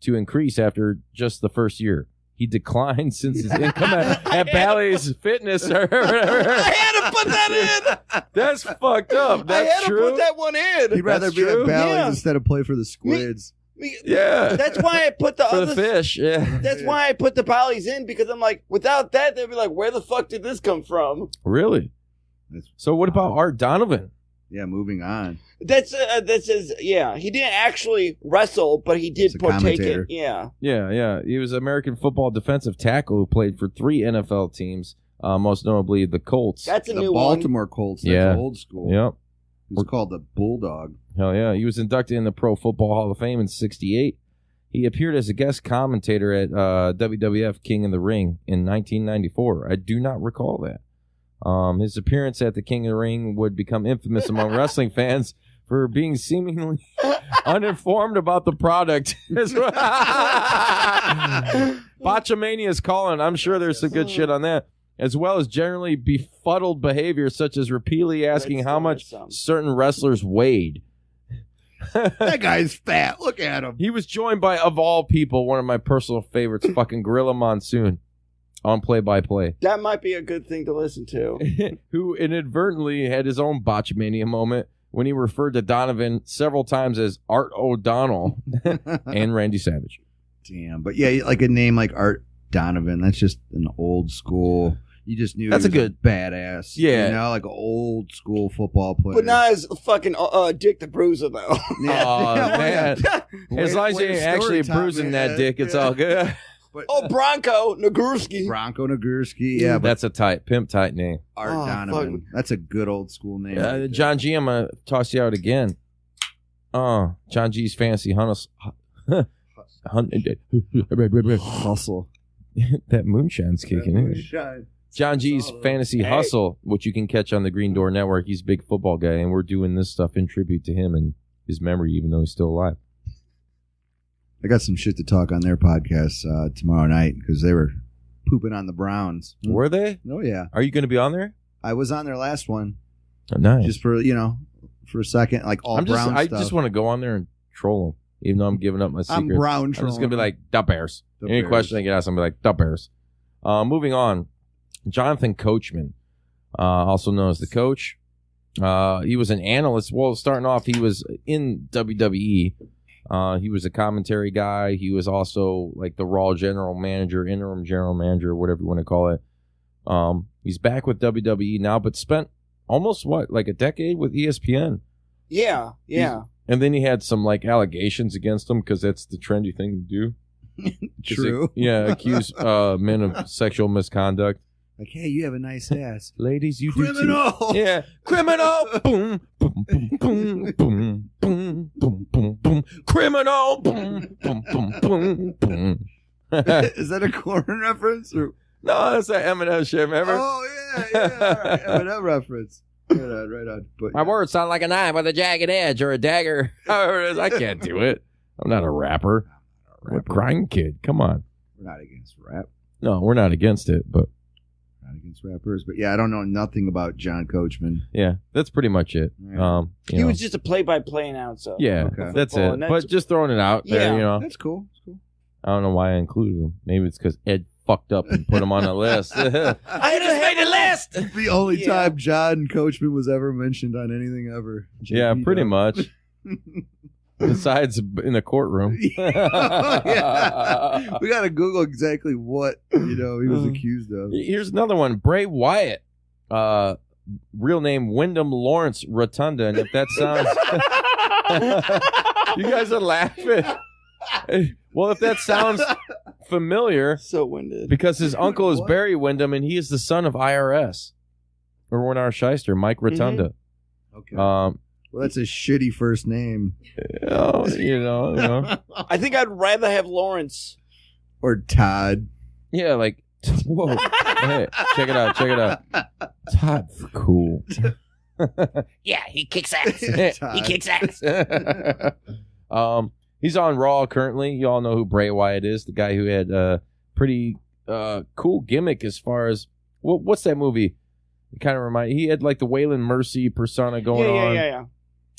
to increase after just the first year, he declined since his income at Bally's Fitness. I had to put that in. That's fucked up. That's I had true. to put that one in. He'd rather That's be true. at Bally's Yeah. instead of play for the Squids. Yeah. That's why I put the For other. the fish, yeah. That's why I put the Bollies in, because I'm like, without that, they'd be like, where the fuck did this come from? Really? So what about Art Donovan? Yeah, moving on. That's his. Yeah, he didn't actually wrestle, but he did He's a partake commentator. in. Yeah. Yeah. He was American football defensive tackle who played for 3 NFL teams, most notably the Colts. That's a The new Baltimore Colts. That's Yeah. old school. Yep. It was called the Bulldog. Hell yeah. He was inducted in the Pro Football Hall of Fame in '68. He appeared as a guest commentator at WWF King of the Ring in 1994. I do not recall that. His appearance at the King of the Ring would become infamous among wrestling fans for being seemingly uninformed about the product. Botchamania's calling. I'm sure there's some good shit on that. As well as generally befuddled behavior, such as repeatedly asking how much certain wrestlers weighed. That guy's fat. Look at him. He was joined by, of all people, one of my personal favorites, fucking Gorilla Monsoon, on play-by-play, That might be a good thing to listen to. who inadvertently had his own Botchamania moment when he referred to Donovan several times as Art O'Donnell and Randy Savage. Damn. But yeah, like a name like Art Donovan, that's just an old school. You just knew That's he a was good- badass. Yeah. Like an old school football player. But not as fucking Dick the Bruiser, though. Yeah. Oh, Yeah, man. As long as you way to ain't actually story time, bruising man. that dick, it's Yeah. all good. But, Bronco Nagurski. Bronco Nagurski. Yeah, but That's a pimp tight name. Art Oh, Donovan. That's a good old school name. right there. John G, I'm going to toss you out again. John G's Fantasy Hustle. Hustle. That moonshine's kicking in. Moonshine. John G's Fantasy Hey. Hustle, which you can catch on the Green Door Network. He's a big football guy, and we're doing this stuff in tribute to him and his memory, even though he's still alive. I got some shit to talk on their podcast tomorrow night because they were pooping on the Browns. Were they? Oh, yeah. Are you going to be on there? I was on their last one Oh, nice. just for, for a second, like all Brown I stuff. just want to go on there and troll him, even though I'm giving up my secret. I'm Brown I'm trolling. just going to be like, the Bears. The Any Bears. question I get asked, I'm going to be like, the Bears. Moving on. Jonathan Coachman, also known as the Coach. He was an analyst. Well, starting off, he was in WWE. He was a commentary guy. He was also like the Raw general manager, interim general manager, whatever you want to call it. He's back with WWE now, but spent almost like a decade with ESPN. Yeah. And then he had some like allegations against him because that's the trendy thing to do. True. Accuse men of sexual misconduct. Like, hey, you have a nice ass. Ladies, you Criminal! do too. Yeah, criminal. Boom, boom, boom, boom, boom, boom, boom, boom, boom. Criminal. Boom, boom, boom, boom, boom. Is that a corn reference? Or? No, that's that Eminem shit, remember? Oh, yeah. All right. Eminem reference. Right on. But, My words sound like a knife with a jagged edge or a dagger. However it is, I can't do it. I'm not a rapper. I'm a crying kid. Come on. We're not against rap. No, we're not against it, but Not against rappers. But yeah, I don't know nothing about John Coachman. yeah, that's pretty much it. Yeah. He was just a play-by-play announcer. yeah, Okay. that's Football, it. and But that's- just throwing it out there, Yeah. That's cool. I don't know why I included him. Maybe it's because Ed fucked up and put him on the list. I just made a list. The only Yeah. time John Coachman was ever mentioned on anything ever. Yeah, pretty JPDUB. much. Besides in the courtroom. Yeah. We got to Google exactly what he was accused of. Here's another one. Bray Wyatt. Real name Wyndham Lawrence Rotunda. And if that sounds... You guys are laughing. Well, if that sounds familiar, So winded. because his uncle is What? Barry Wyndham, and he is the son of IRS. Erwin R. Shyster, Mike Rotunda. Okay. Well, Well, that's a shitty first name. you know. I think I'd rather have Lawrence. Or Todd. Yeah, like, whoa. Hey, check it out. Todd's cool. Yeah, he kicks ass. Todd. kicks ass. He's on Raw currently. You all know who Bray Wyatt is, the guy who had a pretty cool gimmick as far as what's that movie? It kind of he had like the Waylon Mercy persona going on. Yeah.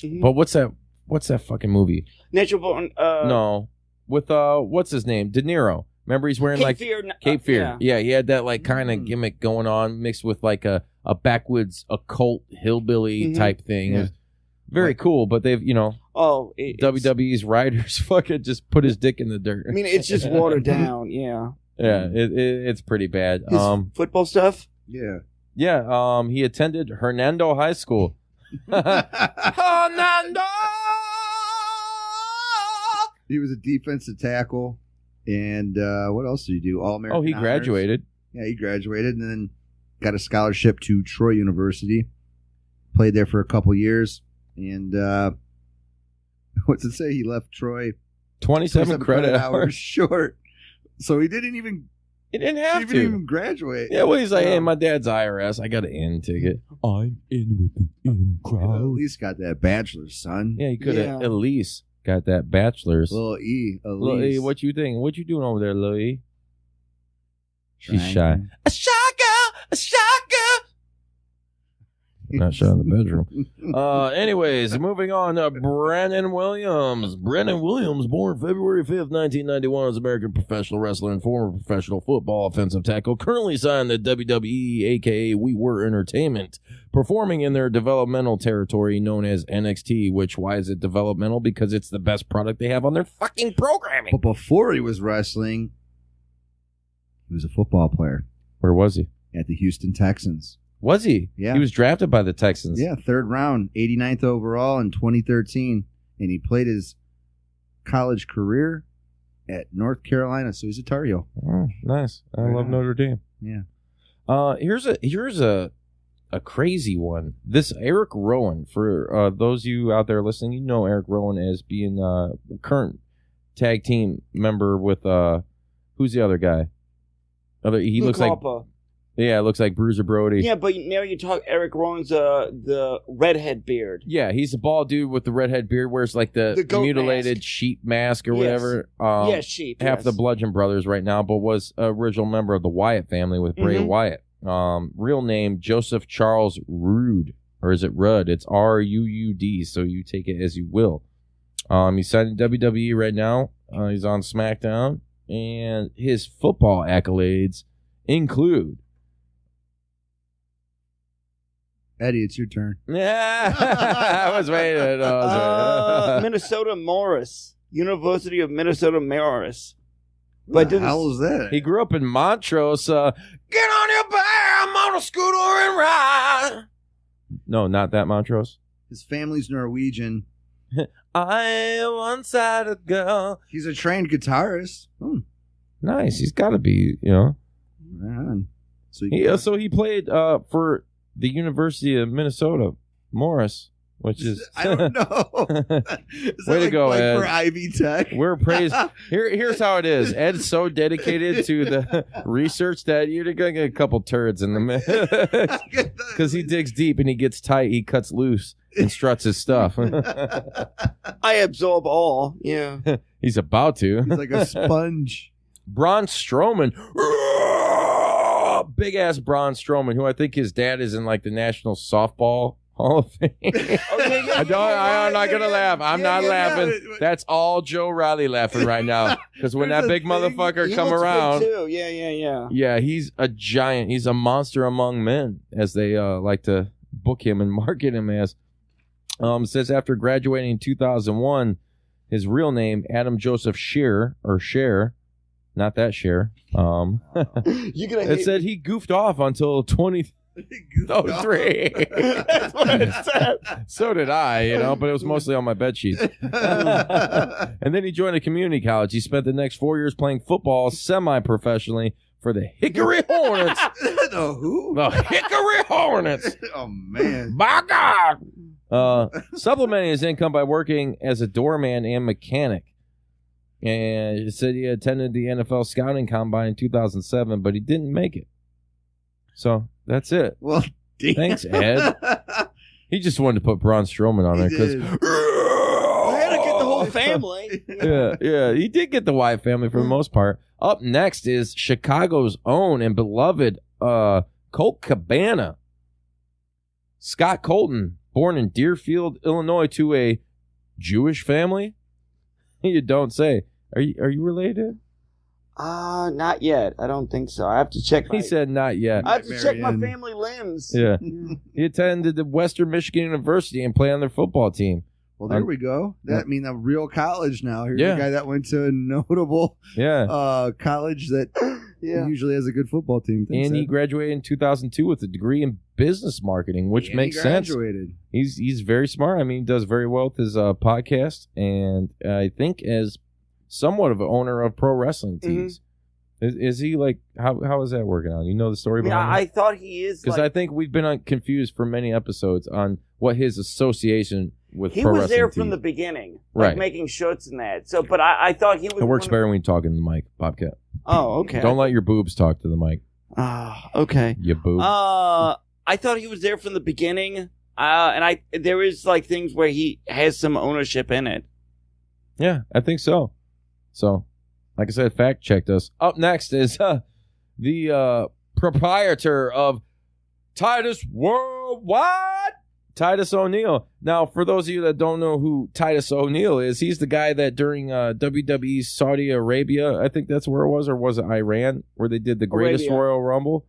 Mhm. But what's that fucking movie? Natural Born. No, with what's his name? De Niro. Remember he's wearing Cape like Fear. Cape Fear. Yeah, he had that like kind of gimmick going on, mixed with like a backwoods occult hillbilly type thing. It was very cool, but they've WWE's writers fucking just put his dick in the dirt. I mean, it's just watered down. Yeah. Yeah, it's pretty bad. His football stuff. Yeah. Yeah, he attended Hernando High School. Hernando! He was a defensive tackle. And what else did he do? All-American Oh, he honors. graduated. Yeah, he graduated and then got a scholarship to Troy University. Played there for a couple years. And what's it say? He left Troy 27 credit hours. short. So he didn't even He didn't have He didn't even graduate. Yeah, well, he's like, hey, my dad's IRS. I got an in ticket. I'm in with the in At crowd. least got that bachelor's, son. Yeah, he could have Yeah. at least got that bachelor's. Little E. At Lil E, least. what you think? What you doing over there, Lil E? She's Trying. shy. A shy girl, a shy girl. Not shy in the bedroom. Anyways, moving on to Brennan Williams. Brennan Williams, born February 5th, 1991, is an American professional wrestler and former professional football offensive tackle, currently signed to WWE, aka We Were Entertainment, performing in their developmental territory known as NXT, which, why is it developmental? Because it's the best product they have on their fucking programming. But before he was wrestling, he was a football player Where was he? at the Houston Texans. Was he? Yeah. He was drafted by the Texans. Yeah, third round, 89th overall in 2013. And he played his college career at North Carolina, so he's a Tar Heel. Oh, nice. I Right love on. Notre Dame. Yeah. Here's a crazy one. This Erick Rowan, for those of you out there listening, you know Erick Rowan as being current tag team member with who's the other guy? He looks like it looks like Bruiser Brody. Yeah, but now you talk Erick Rowan's the redhead beard. Yeah, he's a bald dude with the redhead beard, wears like the goat mutilated mask. sheep mask or Yes. whatever. Yeah, sheep. Half yes. the Bludgeon Brothers right now, but was an original member of the Wyatt family with Bray Mhm. Wyatt. Real name Joseph Charles Rudd, or is it Rudd? It's Ruud, so you take it as you will. He's signed in WWE right now. He's on SmackDown, and his football accolades include. Eddie, it's your turn. Yeah, I was waiting. Minnesota Morris, University of Minnesota Morris. What But the didn't- hell is that? He grew up in Montrose. Get on your bear, I'm on a scooter and ride. No, not that Montrose. His family's Norwegian. I once had a girl. He's a trained guitarist. Nice. He's got to be, you know. Man. So he played for the University of Minnesota, Morris, which is I don't know. Way to go, Ed. For Ivy Tech. We're praised. Here's how it is. Ed's so dedicated to the research that you're gonna get a couple turds in the middle because he digs deep and he gets tight. He cuts loose and struts his stuff. I absorb all. Yeah. He's about to. He's like a sponge. Braun Strowman. Big ass Braun Strowman, who I think his dad is in like the National Softball Hall of Fame. I'm not gonna laugh. I'm not laughing. That's all Joe Riley laughing right now. Because when that big motherfucker come around, too. Yeah. Yeah, he's a giant. He's a monster among men, as they like to book him and market him as. Says after graduating in 2001, his real name Adam Joseph Scheer or Cher, not that Cher. It said he goofed off until 2003. That's what it said. So did I, but it was mostly on my bed sheets. And then he joined a community college. He spent the next 4 years playing football semi-professionally for the Hickory Hornets. The who? The Hickory Hornets. Oh, man. My God. Supplementing his income by working as a doorman and mechanic. And he said he attended the NFL scouting combine in 2007, but he didn't make it. So that's it. Well, damn. Thanks, Ed. He just wanted to put Braun Strowman on there because I had to get the whole family. yeah, he did get the Wyatt family for the most part. Up next is Chicago's own and beloved Colt Cabana. Scott Colton, born in Deerfield, Illinois, to a Jewish family. You don't say. Are you related? Not yet. I don't think so. I have to check. He said not yet. I have to check my family limbs. Yeah. He attended the Western Michigan University and played on their football team. Well, there we go. That means a real college now. Here's a guy that went to a notable college that usually has a good football team. And he graduated in 2002 with a degree in business marketing, which makes sense. He's very smart. I mean, he does very well with his podcast, and I think as somewhat of an owner of pro wrestling teams. Is he like, how is that working out? You know the story behind that? I thought he is. Because I think we've been confused for many episodes on what his association with pro wrestling He was there teams. From the beginning, right? Making shirts and that. So, but I thought he was. It works better when you talk in the mic, Bobcat. Oh, okay. Don't let your boobs talk to the mic. Okay. You boob. I thought he was there from the beginning, and there is like things where he has some ownership in it. Yeah, I think so. So, like I said, fact checked us. Up next is the proprietor of Titus Worldwide, Titus O'Neil. Now, for those of you that don't know who Titus O'Neil is, he's the guy that during WWE Saudi Arabia, I think that's where it was, or was it Iran, where they did the greatest Royal Rumble?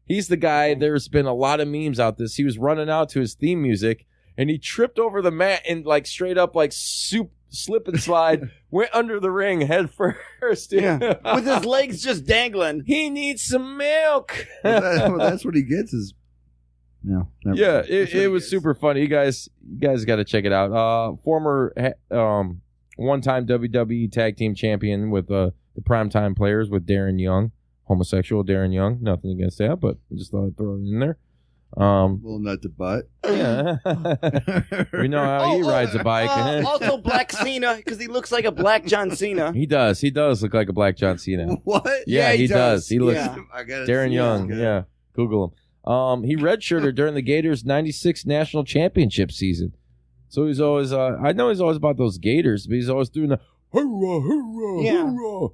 He's the guy, there's been a lot of memes out this. He was running out to his theme music, and he tripped over the mat and like straight up like slip and slide, went under the ring head first. With his legs just dangling. He needs some milk. That's what he gets is... No. It was super funny. You guys got to check it out. Former one-time WWE Tag Team Champion with the Primetime Players with Darren Young. Homosexual Darren Young. Nothing against that, but I just thought I'd throw it in there. Little nut to butt. Yeah. We know how he rides a bike. Also Black Cena, because he looks like a Black John Cena. He does look like a Black John Cena. What? Yeah, he does. He looks Darren Young. Him. Yeah. Google him. He redshirted during the Gators' 96 national championship season. So he's always, I know he's always about those Gators, but he's always doing the hoorah, hoorah, hoorah.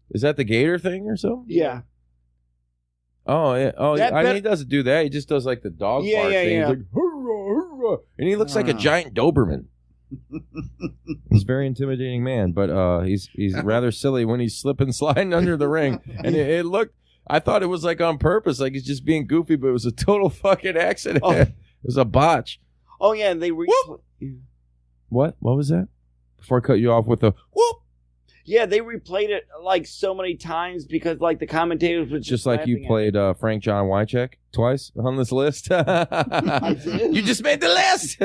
Is that the Gator thing or something? Yeah. Oh, yeah. Oh, I mean, he doesn't do that. He just does like the dog bark thing. He's like, hoorah, hoorah. And he looks like a giant Doberman. He's a very intimidating man, but he's rather silly when he's slipping, sliding under the ring. And it looked, I thought it was like on purpose, like he's just being goofy, but it was a total fucking accident. It was a botch. Oh, yeah, and they were... What? What was that? Before I cut you off with the whoop. Yeah, they replayed it like so many times because like the commentators were Just like you laughing played Frank John Wycheck twice on this list. I did. You just made the list.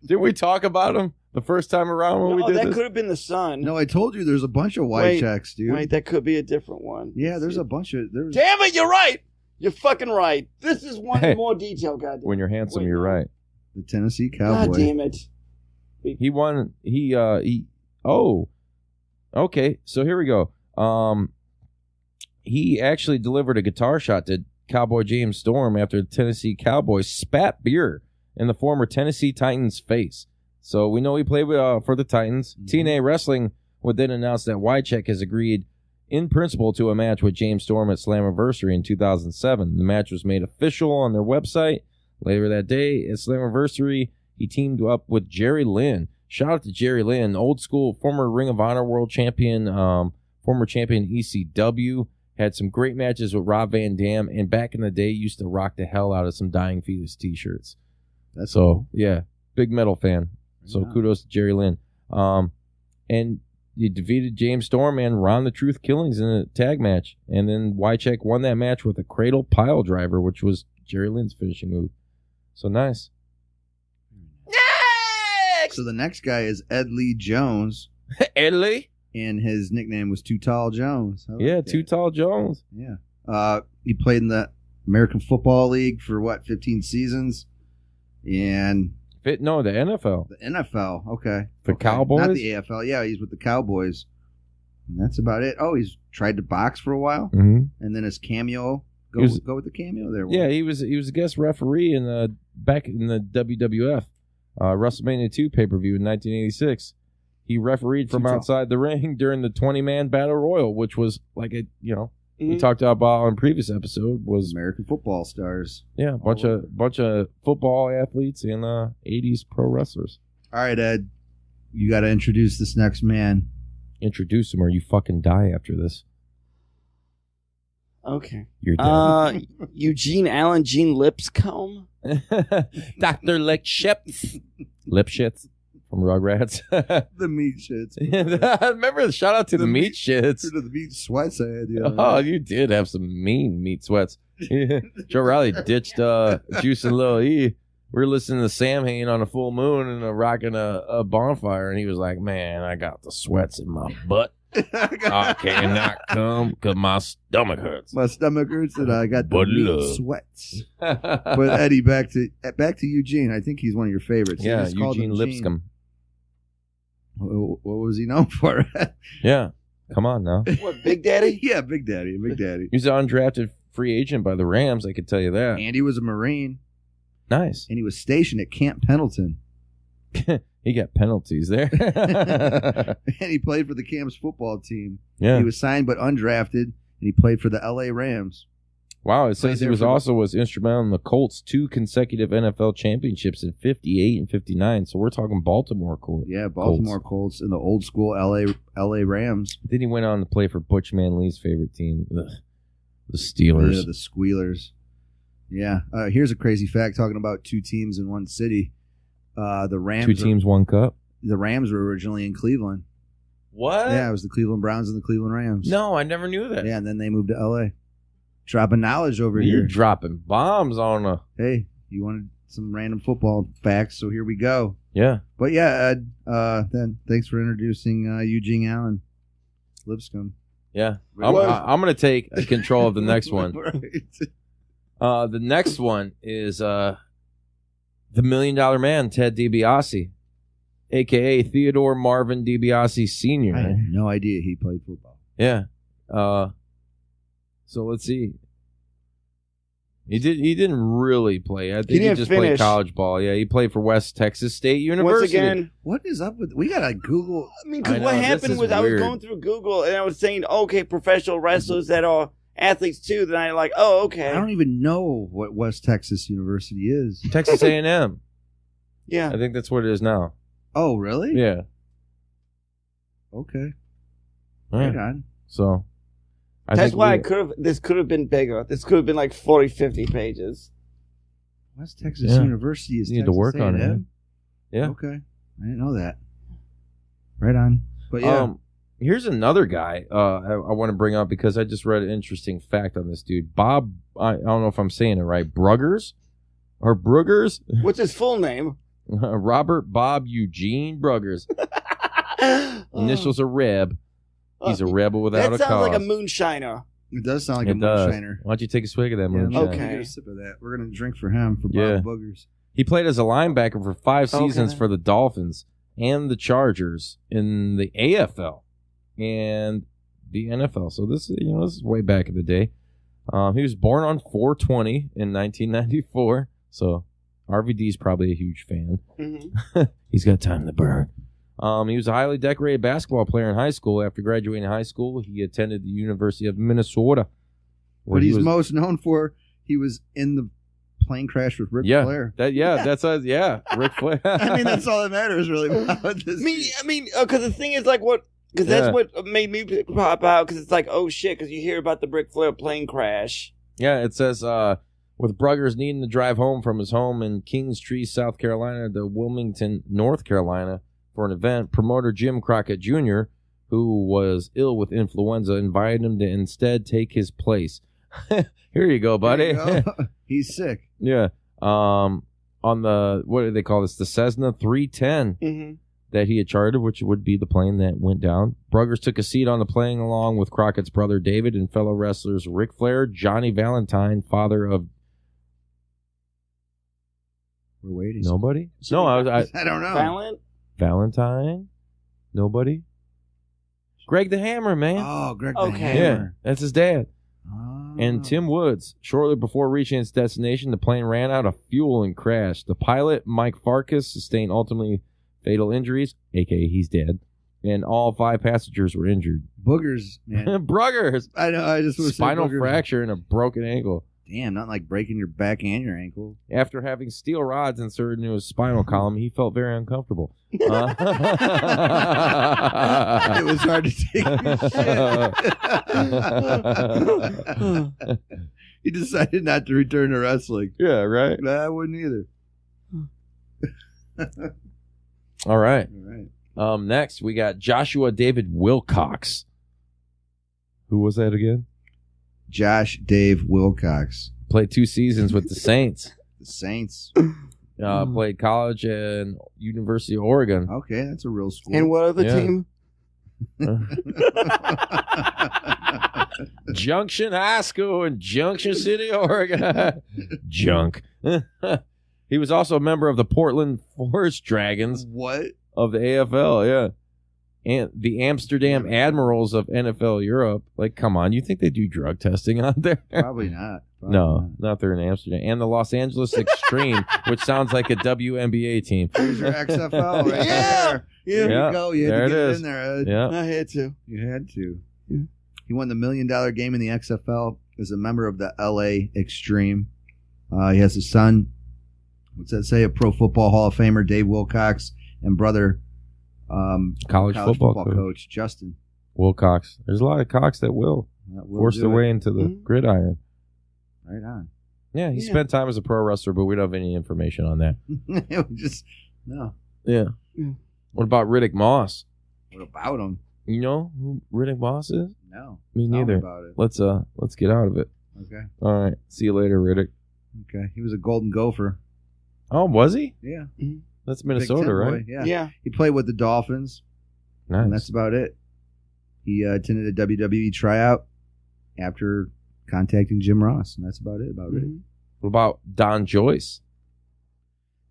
Did we talk about him the first time around when we did that this? could have been the Sun. No, I told you there's a bunch of white checks, dude. Wait, that could be a different one. Yeah, there's a bunch of. Damn it, you're right. You're fucking right. This is one in more detail, goddamn. When you're handsome, you're right. The Tennessee Cowboy. God damn it. He won. Oh, okay. So here we go. He actually delivered a guitar shot to Cowboy James Storm after the Tennessee Cowboys spat beer in the former Tennessee Titans' face. So we know he played for the Titans. TNA Wrestling would then announce that Wycheck has agreed in principle to a match with James Storm at Slammiversary in 2007. The match was made official on their website. Later that day at Slammiversary, he teamed up with Jerry Lynn. Shout out to Jerry Lynn, old school, former Ring of Honor world champion, former champion ECW. Had some great matches with Rob Van Dam, and back in the day, used to rock the hell out of some Dying Fetus t-shirts. That's so cool. Yeah, big metal fan. So Yeah. kudos to Jerry Lynn. And he defeated James Storm and Ron the Truth Killings in a tag match. And then Wycheck won that match with a cradle pile driver, which was Jerry Lynn's finishing move. So nice. Next! So the next guy is Ed Lee Jones, Edley? and his nickname was Too Tall Jones. I like Yeah, that. Too Tall Jones. Yeah. He played in the American Football League for 15 seasons, and The NFL. the NFL. Okay, The okay. Cowboys? not the AFL. Yeah, he's with the Cowboys. And that's about it. Oh, he's tried to box for a while, Mm-hmm. and then his cameo. He was- Go with the cameo there. Yeah, he was a guest referee in back in the WWF WrestleMania 2 pay-per-view in 1986. He refereed from Too tall. outside the ring during the 20-man battle royal, which was like we Mhm. talked about on a previous episode was American Football Stars. a bunch of football athletes and 80s pro wrestlers. All right, Ed, you got to introduce this next man. Introduce him or you fucking die after this. Okay. You're dead. Eugene Allen Gene Lipscomb. Dr. Lipschitz from Rugrats. The meat shits. Remember the shout out to the meat shits. To the meat sweats I had the other Oh, night. you did have some mean meat sweats. Joe Riley ditched Juice and Lil E. We were listening to Sam Hain on a full moon and rocking a bonfire, and he was like, "Man, I got the sweats in my butt. I cannot come because my stomach hurts." My stomach hurts and I got the But meat love. sweats. But Eddie, back to Eugene. I think he's one of your favorites. Yeah, He's called Eugene him Lipscomb. What was he known for? Yeah, come on now. What, Big Daddy? Yeah, Big Daddy. He was an undrafted free agent by the Rams. I could tell you that. And he was a Marine, Nice. and he was stationed at Camp Pendleton. He got penalties there. And he played for the camp's football team. Yeah. He was signed but undrafted, and he played for the L.A. Rams. Wow, it Played says he there was instrumental in the Colts' 2 consecutive NFL championships in 58 and 59. So we're talking Baltimore Colts. Yeah, Baltimore Colts and the old school L.A. Rams. Then he went on to play for Butch Manley's favorite team, the Steelers. Yeah, the Squealers. Yeah. Here's a crazy fact talking about 2 teams in one city. The Rams. 2 teams, 1 cup. The Rams were originally in Cleveland. What? Yeah, it was the Cleveland Browns and the Cleveland Rams. No, I never knew that. Yeah, and then they moved to L.A. Dropping knowledge over You're here. dropping bombs on a... Hey, you wanted some random football facts, so here we go. Yeah. But yeah, Ed, then thanks for introducing Eugene Allen Lipscomb. Yeah. I'm going to take control of the next one. Right. The next one is the $1 Million Man, Ted DiBiase, a.k.a. Theodore Marvin DiBiase Sr. I had no idea he played football. Yeah. So let's see. He didn't really play. I think he didn't just played finish. college ball. Yeah, he played for West Texas State Once University. again, What is up with... We got to Google... I mean, I because know, what this happened is was I was weird. going through Google and I was saying, okay, professional wrestlers that are athletes too. Then I like, oh, okay. I don't even know what West Texas University is. Texas A&M. Yeah. I think that's what it is now. Oh, really? Yeah. Okay. Yeah. Right on. So That's why this could have been bigger. This could have been like 40, 50 pages. West Texas Yeah. University is You need to Texas work on it, A&M? man. Yeah. Okay. I didn't know that. Right on. But yeah. Here's another guy I want to bring up because I just read an interesting fact on this dude. Bob, I don't know if I'm saying it right, Bruggers? Or Bruggers? What's his full name? Robert Bob Eugene Bruggers. Initials are Reb. He's a rebel without a cause. That sounds like a moonshiner. It does sound like a does. moonshiner. Why don't you take a swig of that Yeah, moonshine? Okay. Get a sip of that. We're going to drink for him, for Yeah. Bob Boogers. He played as a linebacker for 5 seasons Okay. for the Dolphins and the Chargers in the AFL and the NFL. So this is way back in the day. He was born on 4/20 in 1994. So RVD's probably a huge fan. Mm-hmm. He's got time to burn. He was a highly decorated basketball player in high school. After graduating high school, he attended the University of Minnesota. where What he he's was- most known for, he was in the plane crash with Ric yeah, Flair. that's Ric Flair. I mean, that's all that matters, really. About this. I mean, because the thing is, like, because Yeah. that's what made me pop out. Because it's like, oh shit, because you hear about the Ric Flair plane crash. Yeah, it says, with Bruggers needing to drive home from his home in Kingstree, South Carolina, to Wilmington, North Carolina, for an event, promoter Jim Crockett Jr., who was ill with influenza, invited him to instead take his place. Here you go, buddy. There you go. He's sick. Yeah. On the, what do they call this? The Cessna 310 Mm-hmm. that he had chartered, which would be the plane that went down. Bruggers took a seat on the plane along with Crockett's brother David and fellow wrestlers Ric Flair, Johnny Valentine, father of We're waiting. nobody. No, I don't know. Valentine. Nobody. Greg the Hammer, man. Oh, Greg the Okay. Yeah, Hammer. that's his dad. Oh. And Tim Woods. Shortly before reaching its destination, the plane ran out of fuel and crashed. The pilot, Mike Farkas, sustained ultimately fatal injuries, a.k.a. he's dead, and all 5 passengers were injured. Boogers, man. Bruggers. I know. I just want to say Spinal boogers. fracture and a broken ankle. Damn, not like breaking your back and your ankle. After having steel rods inserted into his spinal column, he felt very uncomfortable. It was hard to take. He decided not to return to wrestling. Yeah, right. I wouldn't either. All right. All right. Next, we got Joshua David Wilcox. Who was that again? Josh Dave Wilcox. Played 2 seasons with the Saints. The Saints. Played college and University of Oregon. Okay, that's a real school. And what other Yeah. team? Junction High School in Junction City, Oregon. Junk. He was also a member of the Portland Forest Dragons What? of the AFL, yeah. And the Amsterdam Admirals of NFL Europe. Like, come on, you think they do drug testing out there? Probably not. Probably No, not there in Amsterdam. And the Los Angeles Extreme, which sounds like a WNBA team. Here's your XFL right Yeah. there. Yeah. There Yeah, you go. You had there to get it it is. in there, Ed. Yeah. I had to. You had to. Yeah. He won the $1 million game in the XFL as a member of the LA Extreme. He has a son, what's that say? A Pro Football Hall of Famer, Dave Wilcox, and brother, College football coach Justin. Wilcox. There's a lot of cocks that will That will force do their it. way into the Mhm. gridiron. Right on. Yeah, he Yeah. spent time as a pro wrestler, but we don't have any information on that. We just no. Yeah. Yeah. What about Riddick Moss? What about him? You know who Riddick Moss is? No. Me Tell neither. about it. Let's get out of it. Okay. All right. See you later, Riddick. Okay. He was a Golden Gopher. Oh, was he? Yeah. That's Big Minnesota, Ten right? boy. Yeah. Yeah. He played with the Dolphins, and Nice. that's about it. He attended a WWE tryout after contacting Jim Ross, and that's about it. Mm-hmm. What about Don Joyce?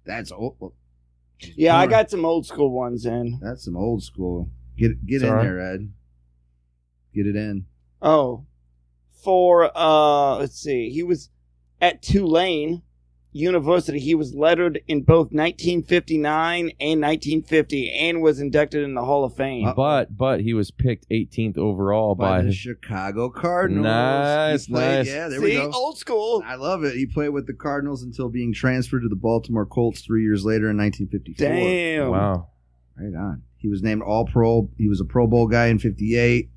That's old. Well, Yeah, I got some old school ones in. That's some old school. Get It's in all right. there, Ed. Get it in. Oh, for let's see, he was at Tulane University. He was lettered in both 1959 and 1950, and was inducted in the Hall of Fame. But he was picked 18th overall By by the Chicago Cardinals. Nice, He played- nice. Yeah, there See, we go. old school. I love it. He played with the Cardinals until being transferred to the Baltimore Colts 3 years later in 1954. Damn. Wow. Right on. He was named All-Pro. He was a Pro Bowl guy in 58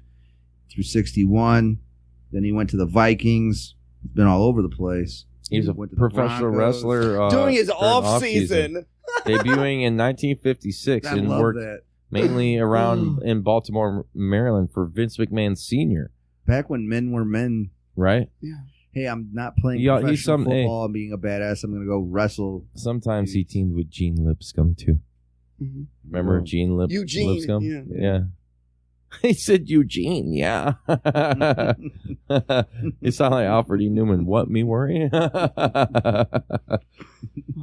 through 61. Then he went to the Vikings. He's been all over the place. He's a Went to the professional Broncos. wrestler During his during off season. debuting in 1956 I and love worked that. mainly around in Baltimore, Maryland for Vince McMahon Sr. Back when men were men. Right? Yeah. Hey, I'm not playing professional football and being a badass. I'm going to go wrestle. Sometimes he teamed with Gene Lipscomb, too. Mm-hmm. Remember Gene Eugene, Lipscomb? Yeah. He said Eugene, yeah. You sound like Alfred E. Newman. What, me worry?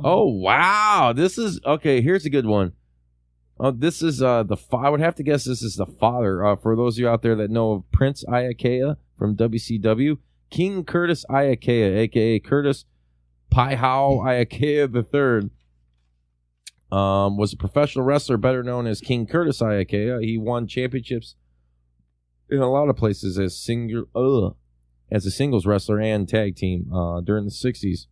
Oh, wow. This is, okay, here's a good one. This is I would have to guess this is the father. For those of you out there that know of Prince Iaukea from WCW, King Curtis Iaukea, a.k.a. Curtis Pie-How Iaukea III, was a professional wrestler better known as King Curtis Iaukea. He won championships in a lot of places as a singles wrestler and tag team during the 60s.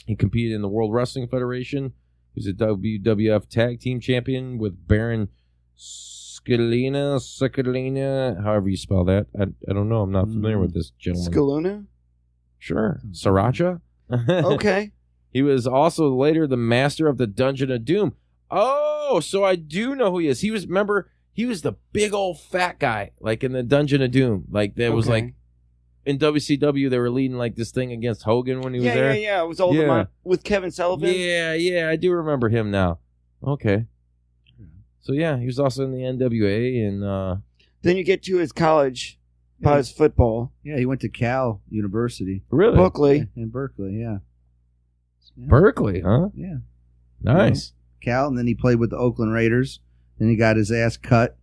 He competed in the World Wrestling Federation. He was a WWF tag team champion with Baron Scalina, however you spell that. I don't know. I'm not familiar with this gentleman. Scaluna? Sure. Sriracha? Okay. He was also later the master of the Dungeon of Doom. Oh, so I do know who he is. He was the big old fat guy, like in the Dungeon of Doom. Like there was like in WCW, they were leading like this thing against Hogan when he was there. Yeah. It was all with Kevin Sullivan. Yeah, I do remember him now. Okay. So yeah, he was also in the NWA and then you get to his college, his football. Yeah, he went to Cal University. Really? Berkeley. In Berkeley, yeah. Berkeley, huh? Yeah. Nice. Cal, and then he played with the Oakland Raiders. Then he got his ass cut.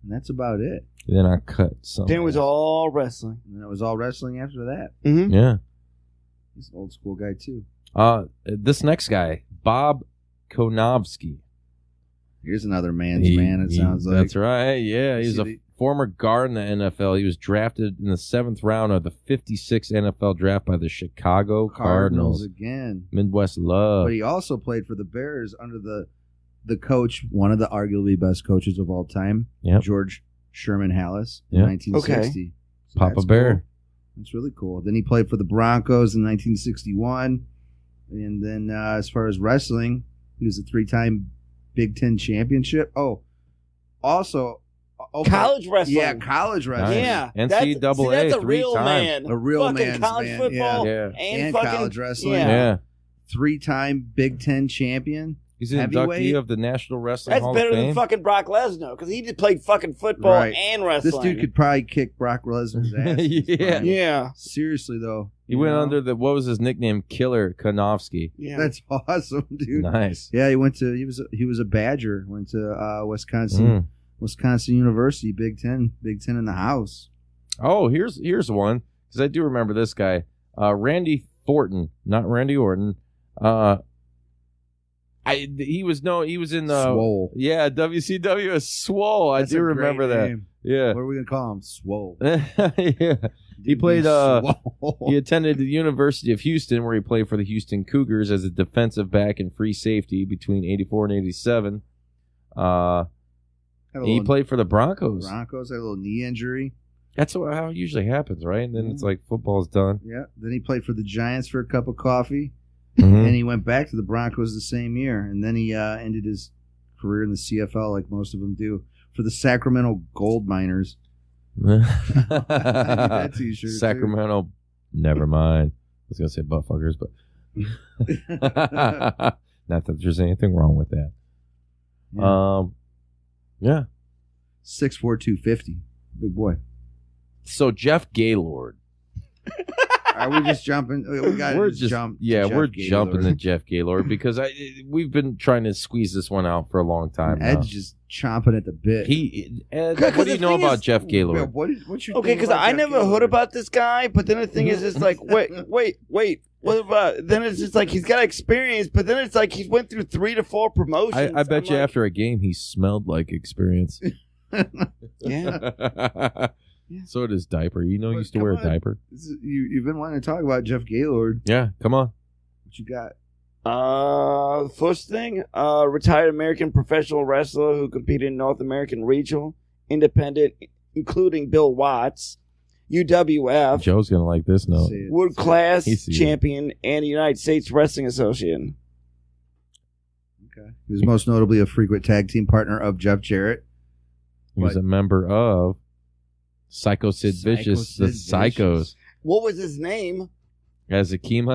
And that's about it. Then I cut something. Then it was all wrestling. And it was all wrestling after that. Mm-hmm. Yeah. He's an old school guy, too. This next guy, Bob Konofsky. Here's another man's man, it sounds like. That's right. Yeah, he's a former guard in the NFL. He was drafted in the 7th round of the 56th NFL draft by the Chicago Cardinals. Again. Midwest love. But he also played for the Bears under the coach, one of the arguably best coaches of all time, George Sherman Hallis, in 1960. Okay. So Papa Bear. Cool. That's really cool. Then he played for the Broncos in 1961. And then as far as wrestling, he was a 3-time Big Ten championship. Oh, also... College wrestling. Yeah, college wrestling. Yeah. NCAA that's a real 3 times. man. A real fucking man's college man. football And fucking college wrestling. Yeah. 3-time Big Ten champion. He's an inductee of the National Wrestling That's Hall better of Fame. than fucking Brock Lesnar because he just played fucking football and wrestling. This dude could probably kick Brock Lesnar's ass. Yeah. Seriously though, he went under what was his nickname? Killer Konofsky. Yeah. That's awesome, dude. Nice. Yeah, he was a Badger. Went to Wisconsin University. Big Ten in the house. Oh, here's one because I do remember this guy, Randy Thornton, not Randy Orton. He was in the Swole. Yeah, WCW as Swole. I do remember that. Name. Yeah. What are we gonna call him? Swole. Yeah. He played. He attended the University of Houston, where he played for the Houston Cougars as a defensive back and free safety between '84 and '87. He played for the Broncos. Broncos had a little knee injury. That's how it usually happens, right? And then it's like football's done. Yeah. Then he played for the Giants for a cup of coffee. Mm-hmm. And he went back to the Broncos the same year. And then he ended his career in the CFL like most of them do for the Sacramento Gold Miners. That t-shirt, Sacramento, too. Never mind. I was going to say buttfuckers, but not that there's anything wrong with that. Yeah. 6'4", 250. Big boy. So Jeff Gaylord. Are we just jumping? We got to jump. Yeah, we're jumping to to Jeff Gaylord because we've been trying to squeeze this one out for a long time. Ed's just chomping at the bit. Ed, what do you know about Jeff Gaylord? What you okay, because I never heard about this guy, but then the thing is, it's like, wait. What about? Then it's just like he's got experience, but then it's like he went through 3 to 4 promotions. I bet you after a game he smelled like experience. Yeah. So did his diaper. He used to wear a diaper. You've been wanting to talk about Jeff Gaylord. Yeah, come on. What you got? First thing, retired American professional wrestler who competed in North American Regional, Independent, including Bill Watts, UWF. Joe's gonna like this note. World Class Champion and United States Wrestling Association. Okay. He was most notably a frequent tag team partner of Jeff Jarrett. He was a member of Psycho Sid Vicious, the Psychos. What was his name? Azakima.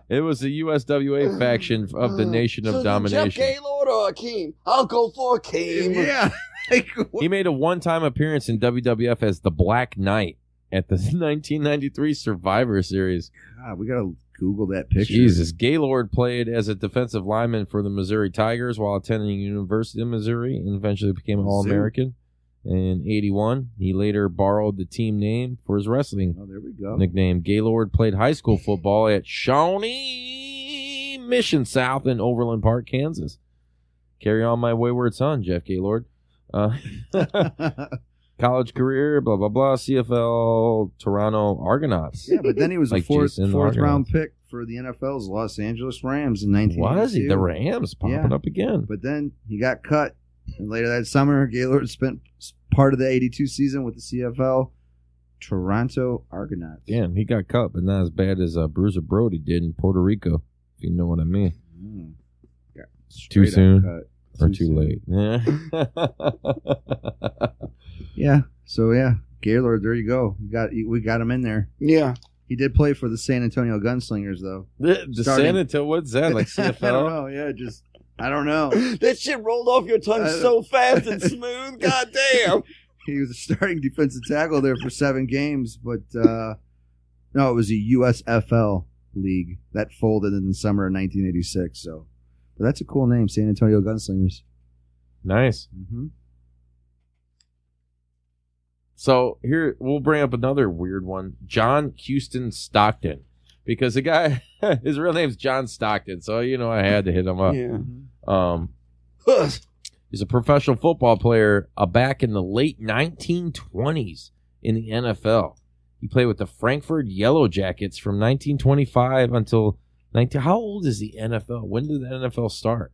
It was the USWA faction of the Nation of Domination. Jeff Gaylord or Akeem? I'll go for Akeem. Yeah. He made a one-time appearance in WWF as the Black Knight at the 1993 Survivor Series. God, we got to Google that picture. Jesus. Gaylord played as a defensive lineman for the Missouri Tigers while attending University of Missouri and eventually became an All-American. In 81, he later borrowed the team name for his wrestling nickname. Gaylord played high school football at Shawnee Mission South in Overland Park, Kansas. Carry on my wayward son, Jeff Gaylord. College career, blah, blah, blah. CFL, Toronto Argonauts. Yeah, but then he was a fourth round pick for the NFL's Los Angeles Rams in 1982. Was he? The Rams popping up again. But then he got cut. And later that summer, Gaylord spent part of the 82 season with the CFL Toronto Argonauts. Damn, he got cut, but not as bad as Bruiser Brody did in Puerto Rico, if you know what I mean. Yeah, too soon or too late. Yeah. Yeah. So, yeah, Gaylord, there you go. We got him in there. Yeah. He did play for the San Antonio Gunslingers, though. The San Antonio, what's that, like CFL? I don't know, yeah, I don't know. That shit rolled off your tongue so fast and smooth. God damn. He was a starting defensive tackle there for 7 games, but no, it was a USFL league that folded in the summer of 1986. So, but that's a cool name, San Antonio Gunslingers. Nice. Mm-hmm. So here we'll bring up another weird one, John Houston Stockton. Because the guy, his real name's John Stockton, so I had to hit him up. Yeah. He's a professional football player back in the late 1920s in the NFL. He played with the Frankfurt Yellow Jackets from 1925 until 19. How old is the NFL? When did the NFL start?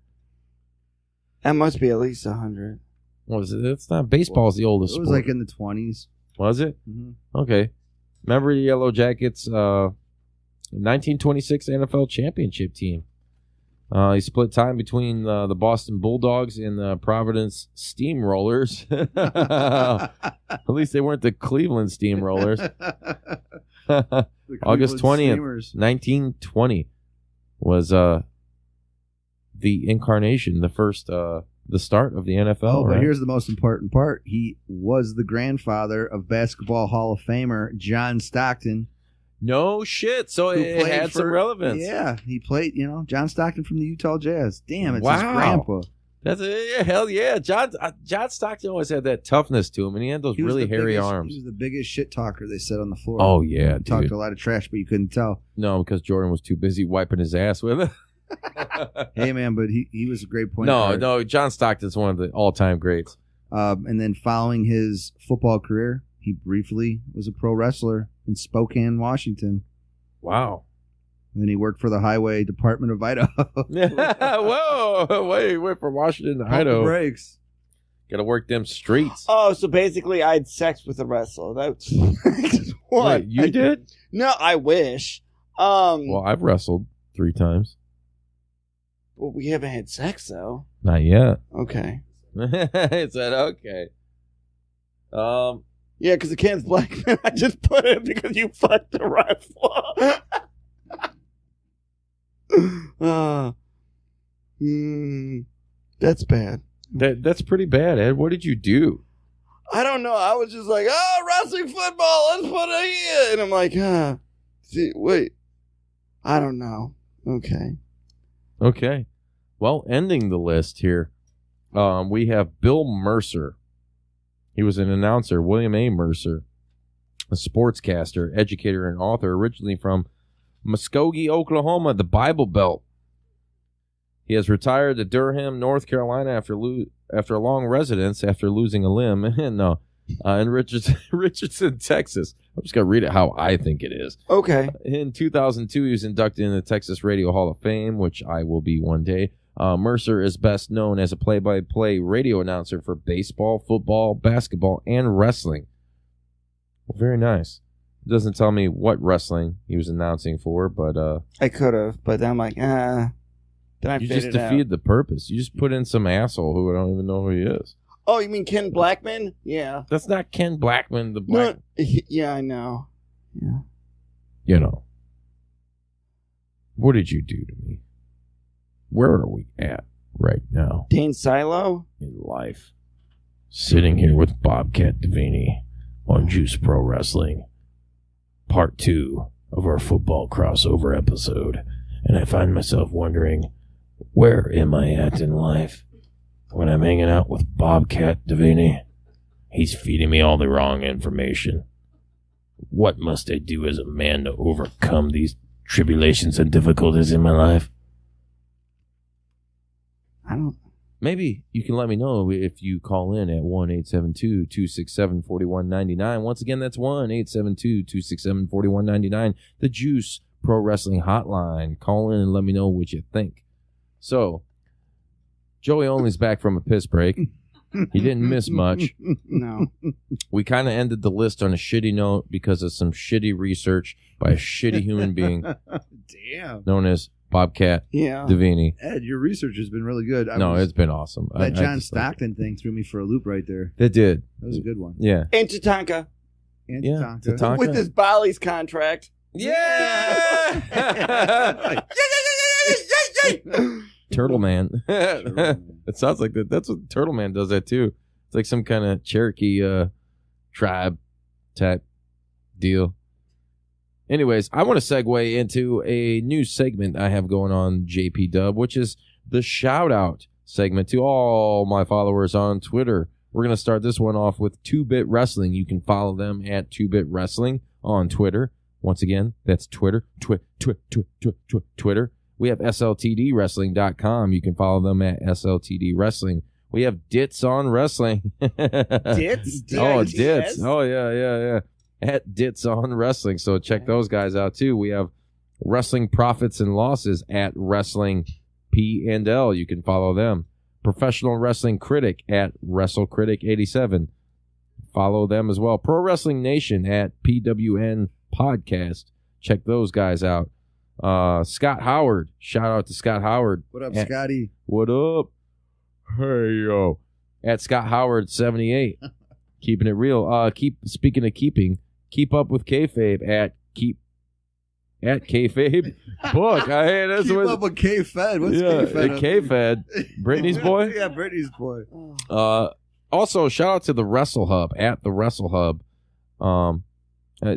That must be at least 100. Was it? It's not. Baseball's the oldest sport. It was like in the 20s. Was it? Mm-hmm. Okay. Remember the Yellow Jackets? 1926 NFL championship team. He split time between the Boston Bulldogs and the Providence Steamrollers. At least they weren't the Cleveland Steamrollers. August 20th, 1920 was the incarnation, the start of the NFL. Oh, but right? Here's the most important part. He was the grandfather of Basketball Hall of Famer John Stockton. No shit. So it had some relevance. Yeah, he played, John Stockton from the Utah Jazz. Damn, it's his grandpa. Hell yeah. John Stockton always had that toughness to him, and he had those really hairy arms. He was the biggest shit talker they said on the floor. Oh, yeah, he talked a lot of trash, but you couldn't tell. No, because Jordan was too busy wiping his ass with it. Hey, man, but he was a great point guard. No, John Stockton's one of the all-time greats. And then following his football career, he briefly was a pro wrestler in Spokane, Washington. Wow. And then he worked for the Highway Department of Idaho. Whoa. Wait for Washington to Idaho. Breaks. Got to work them streets. Oh, so basically I had sex with a wrestler. That's what? Wait, you did? No, I wish. Well, I've wrestled 3 times. Well, we haven't had sex, though. Not yet. Okay. It said okay. Yeah, because the can's black. I just put it because you fucked the wrestler. That's bad. That's pretty bad, Ed. What did you do? I don't know. I was just like, wrestling football. Let's put it here. And I'm like, wait. I don't know. Okay. Well, ending the list here, we have Bill Mercer. He was an announcer, William A. Mercer, a sportscaster, educator, and author, originally from Muskogee, Oklahoma, the Bible Belt. He has retired to Durham, North Carolina after a long residence after losing a limb, in Richardson, Texas. I'm just going to read it how I think it is. Okay. In 2002, he was inducted in the Texas Radio Hall of Fame, which I will be one day. Mercer is best known as a play-by-play radio announcer for baseball, football, basketball, and wrestling. Well, very nice. It doesn't tell me what wrestling he was announcing for, but I could have, but I'm like, Then I you faded just defeated the purpose. You just put in some asshole who I don't even know who he is. Oh, you mean Ken Blackman? Yeah. That's not Ken Blackman. The black. No, yeah, I know. Yeah. You know. What did you do to me? Where are we at right now Dane Silo? in life? Sitting here with Bobcat Davini on Juice Pro Wrestling, part 2 of our football crossover episode. And I find myself wondering, where am I at in life? When I'm hanging out with Bobcat Davini, he's feeding me all the wrong information. What must I do as a man to overcome these tribulations and difficulties in my life? I don't. Maybe you can let me know if you call in at 1-872-267-4199. Once again, that's 1-872-267-4199. The Juice Pro Wrestling Hotline. Call in and let me know what you think. So, Joey Only's back from a piss break. He didn't miss much. No. We kind of ended the list on a shitty note because of some shitty research by a shitty human being Damn. known as Bobcat Yeah. Davini. Ed, your research has been really good. It's been awesome. That John Stockton thing threw me for a loop right there. It did. That was a good one. Yeah. And Tatanka. And Yeah, Tatanka. Tatanka. With his Bolly's contract. Yeah! Turtle Man. It sounds like that. That's what Turtle Man does that too. It's like some kind of Cherokee tribe type deal. Anyways, I want to segue into a new segment I have going on JPDUB, which is the shout out segment to all my followers on Twitter. We're going to start this one off with 2-Bit Wrestling. You can follow them at 2-Bit Wrestling on Twitter. Once again, that's Twitter. Twitter. We have SLTDWrestling.com. You can follow them at SLTD Wrestling. We have Dits on Wrestling. Dits? Oh, D-I-T-S? Dits. Oh, yeah. At Dits on Wrestling. So check those guys out, too. We have Wrestling Profits and Losses at Wrestling P&L. You can follow them. Professional Wrestling Critic at WrestleCritic87. Follow them as well. Pro Wrestling Nation at PWN Podcast. Check those guys out. Scott Howard. Shout out to Scott Howard. What up, Scotty? What up? Hey, yo. At Scott Howard 78. Keeping it real. Speaking of keep up with kayfabe at kayfabe book. That's Keep up with K-Fed. What's K-Fed? K-Fed. Brittany's boy? Yeah, Brittany's boy. Also, shout out to the Wrestle Hub at the Wrestle Hub.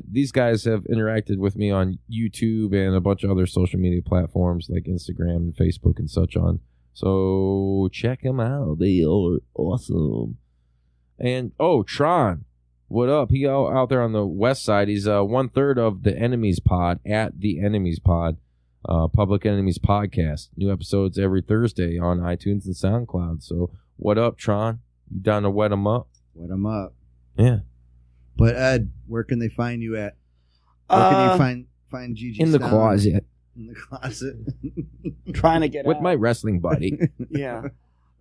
These guys have interacted with me on YouTube and a bunch of other social media platforms like Instagram and Facebook and such on. So check them out. They are awesome. And, Tron. What up? He out there on the west side. He's 1/3 of the Enemies Pod at the Enemies Pod, Public Enemies Podcast. New episodes every Thursday on iTunes and SoundCloud. So what up, Tron? You down to wet them up? Wet them up. Yeah. But Ed, where can they find you at? Where can you find Gigi in the Stalin? closet. In the closet. Trying to get with out. my wrestling buddy. Yeah.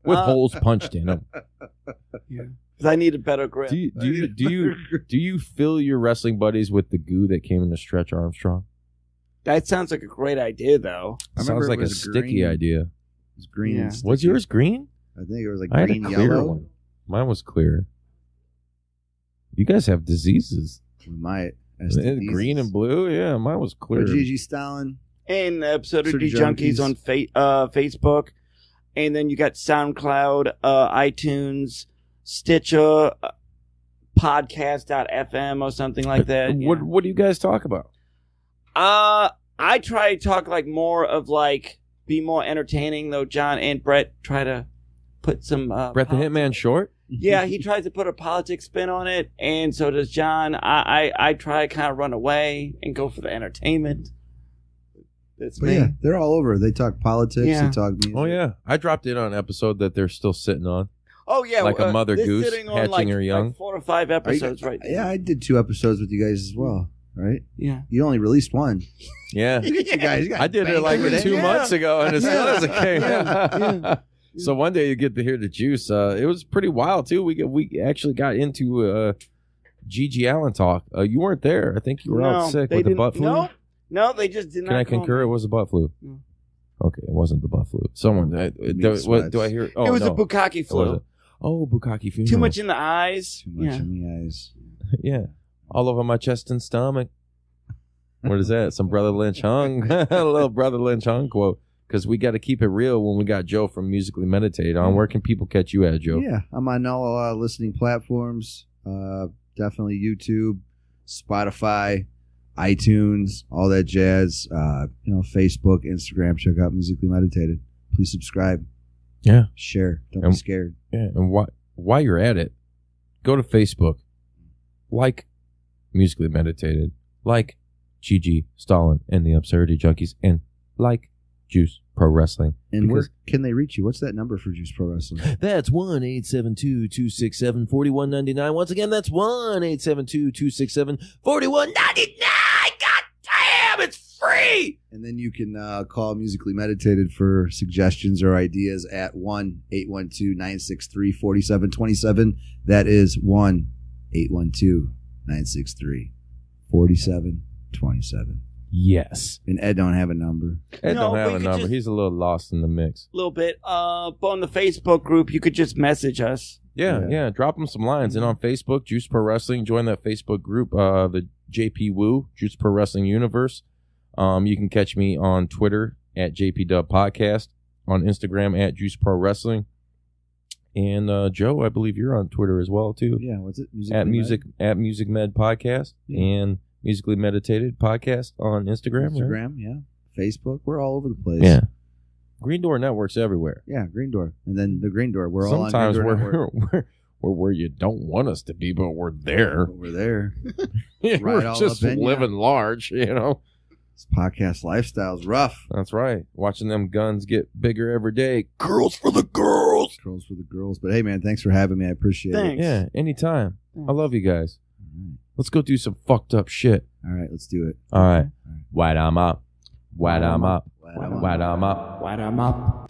With holes punched in them. Yeah. Because I need a better grip. Do you fill your wrestling buddies with the goo that came in the Stretch Armstrong? That sounds like a great idea, though. Sounds like a sticky idea. It was green. Yeah. And sticky. Was yours green? I think it was like I had a green, clear yellow. one. Mine was clear. You guys have diseases. We might. Green and blue? Yeah, mine was clear. But Gigi Stalin. And the episode of Sort D of Junkies junkies. on Facebook. And then you got SoundCloud, iTunes, Stitcher, podcast.fm or something like that. What do you guys talk about? I try to talk like more of like be more entertaining, though John and Brett try to put some Brett the Hitman Short? Yeah, he tries to put a politics spin on it, and so does John. I try to kind of run away and go for the entertainment. That's But me. yeah, they're all over. They talk politics. Yeah. They talk music. Oh, yeah. I dropped in on an episode that they're still sitting on. Oh yeah, Like a mother they're goose sitting on, hatching her young. like 4 or 5 episodes right now. Yeah, I did 2 episodes with you guys as well, right? Yeah. You only released 1. Yeah. You guys got I did it like banged 2 with months ago, and it still hasn't came Yeah. out. So one day you get to hear the juice. It was pretty wild, too. We actually got into Gigi Allen talk. You weren't there. I think you were out sick with the butt flu. No, they just did not. Can I concur? It was the butt flu. No. Okay, it wasn't the butt flu. Someone. What do I hear? Oh, it was no. a bukkake flu. Bukkake funeral. Too much in the eyes. Too much in the eyes. Yeah, all over my chest and stomach. What is that? Some Brother Lynch Hung? A little Brother Lynch Hung quote. Because we got to keep it real when we got Joe from Musically Meditate on. Where can people catch you at, Joe? Yeah, I'm on all listening platforms. Definitely YouTube, Spotify, iTunes, all that jazz. Facebook, Instagram. Check out Musically Meditated. Please subscribe. Yeah. Share. Don't be scared. Yeah. And while you're at it, go to Facebook. Like Musically Meditated. Like Gigi, Stalin, and the Absurdity Junkies. And like Juice Pro Wrestling. And where can they reach you? What's that number for Juice Pro Wrestling? That's 1-872-267-4199. Once again, that's 1-872-267-4199. God damn, it's free! And then you can call Musically Meditated for suggestions or ideas at 1-812-963-4727. That is 1-812-963-4727. Yes. And Ed don't have a number. Ed don't have a number. He's a little lost in the mix. A little bit. But on the Facebook group, you could just message us. Yeah. Drop him some lines. And on Facebook, Juice Pro Wrestling, join that Facebook group, the JP Woo, Juice Pro Wrestling Universe. You can catch me on Twitter at JPDUB Podcast, on Instagram at Juice Pro Wrestling. And Joe, I believe you're on Twitter as well, too. Yeah, what's it? At Music Med Podcast. Yeah. And Musically Meditated Podcast on Instagram. Right? Yeah. Facebook. We're all over the place. Yeah. Green Door Network's everywhere. Yeah, Green Door. And then the Green Door. We're Sometimes all on Green Door we're where you don't want us to be, but we're there. But we're there. We're just living large, This podcast lifestyle's rough. That's right. Watching them guns get bigger every day. Girls for the girls. Girls for the girls. But hey, man, thanks for having me. I appreciate it. Yeah, anytime. I love you guys. Let's go do some fucked up shit. All right, let's do it. All right. White I'm up. White I'm up. White I'm up. White I'm up.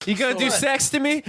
You gonna do sex to me?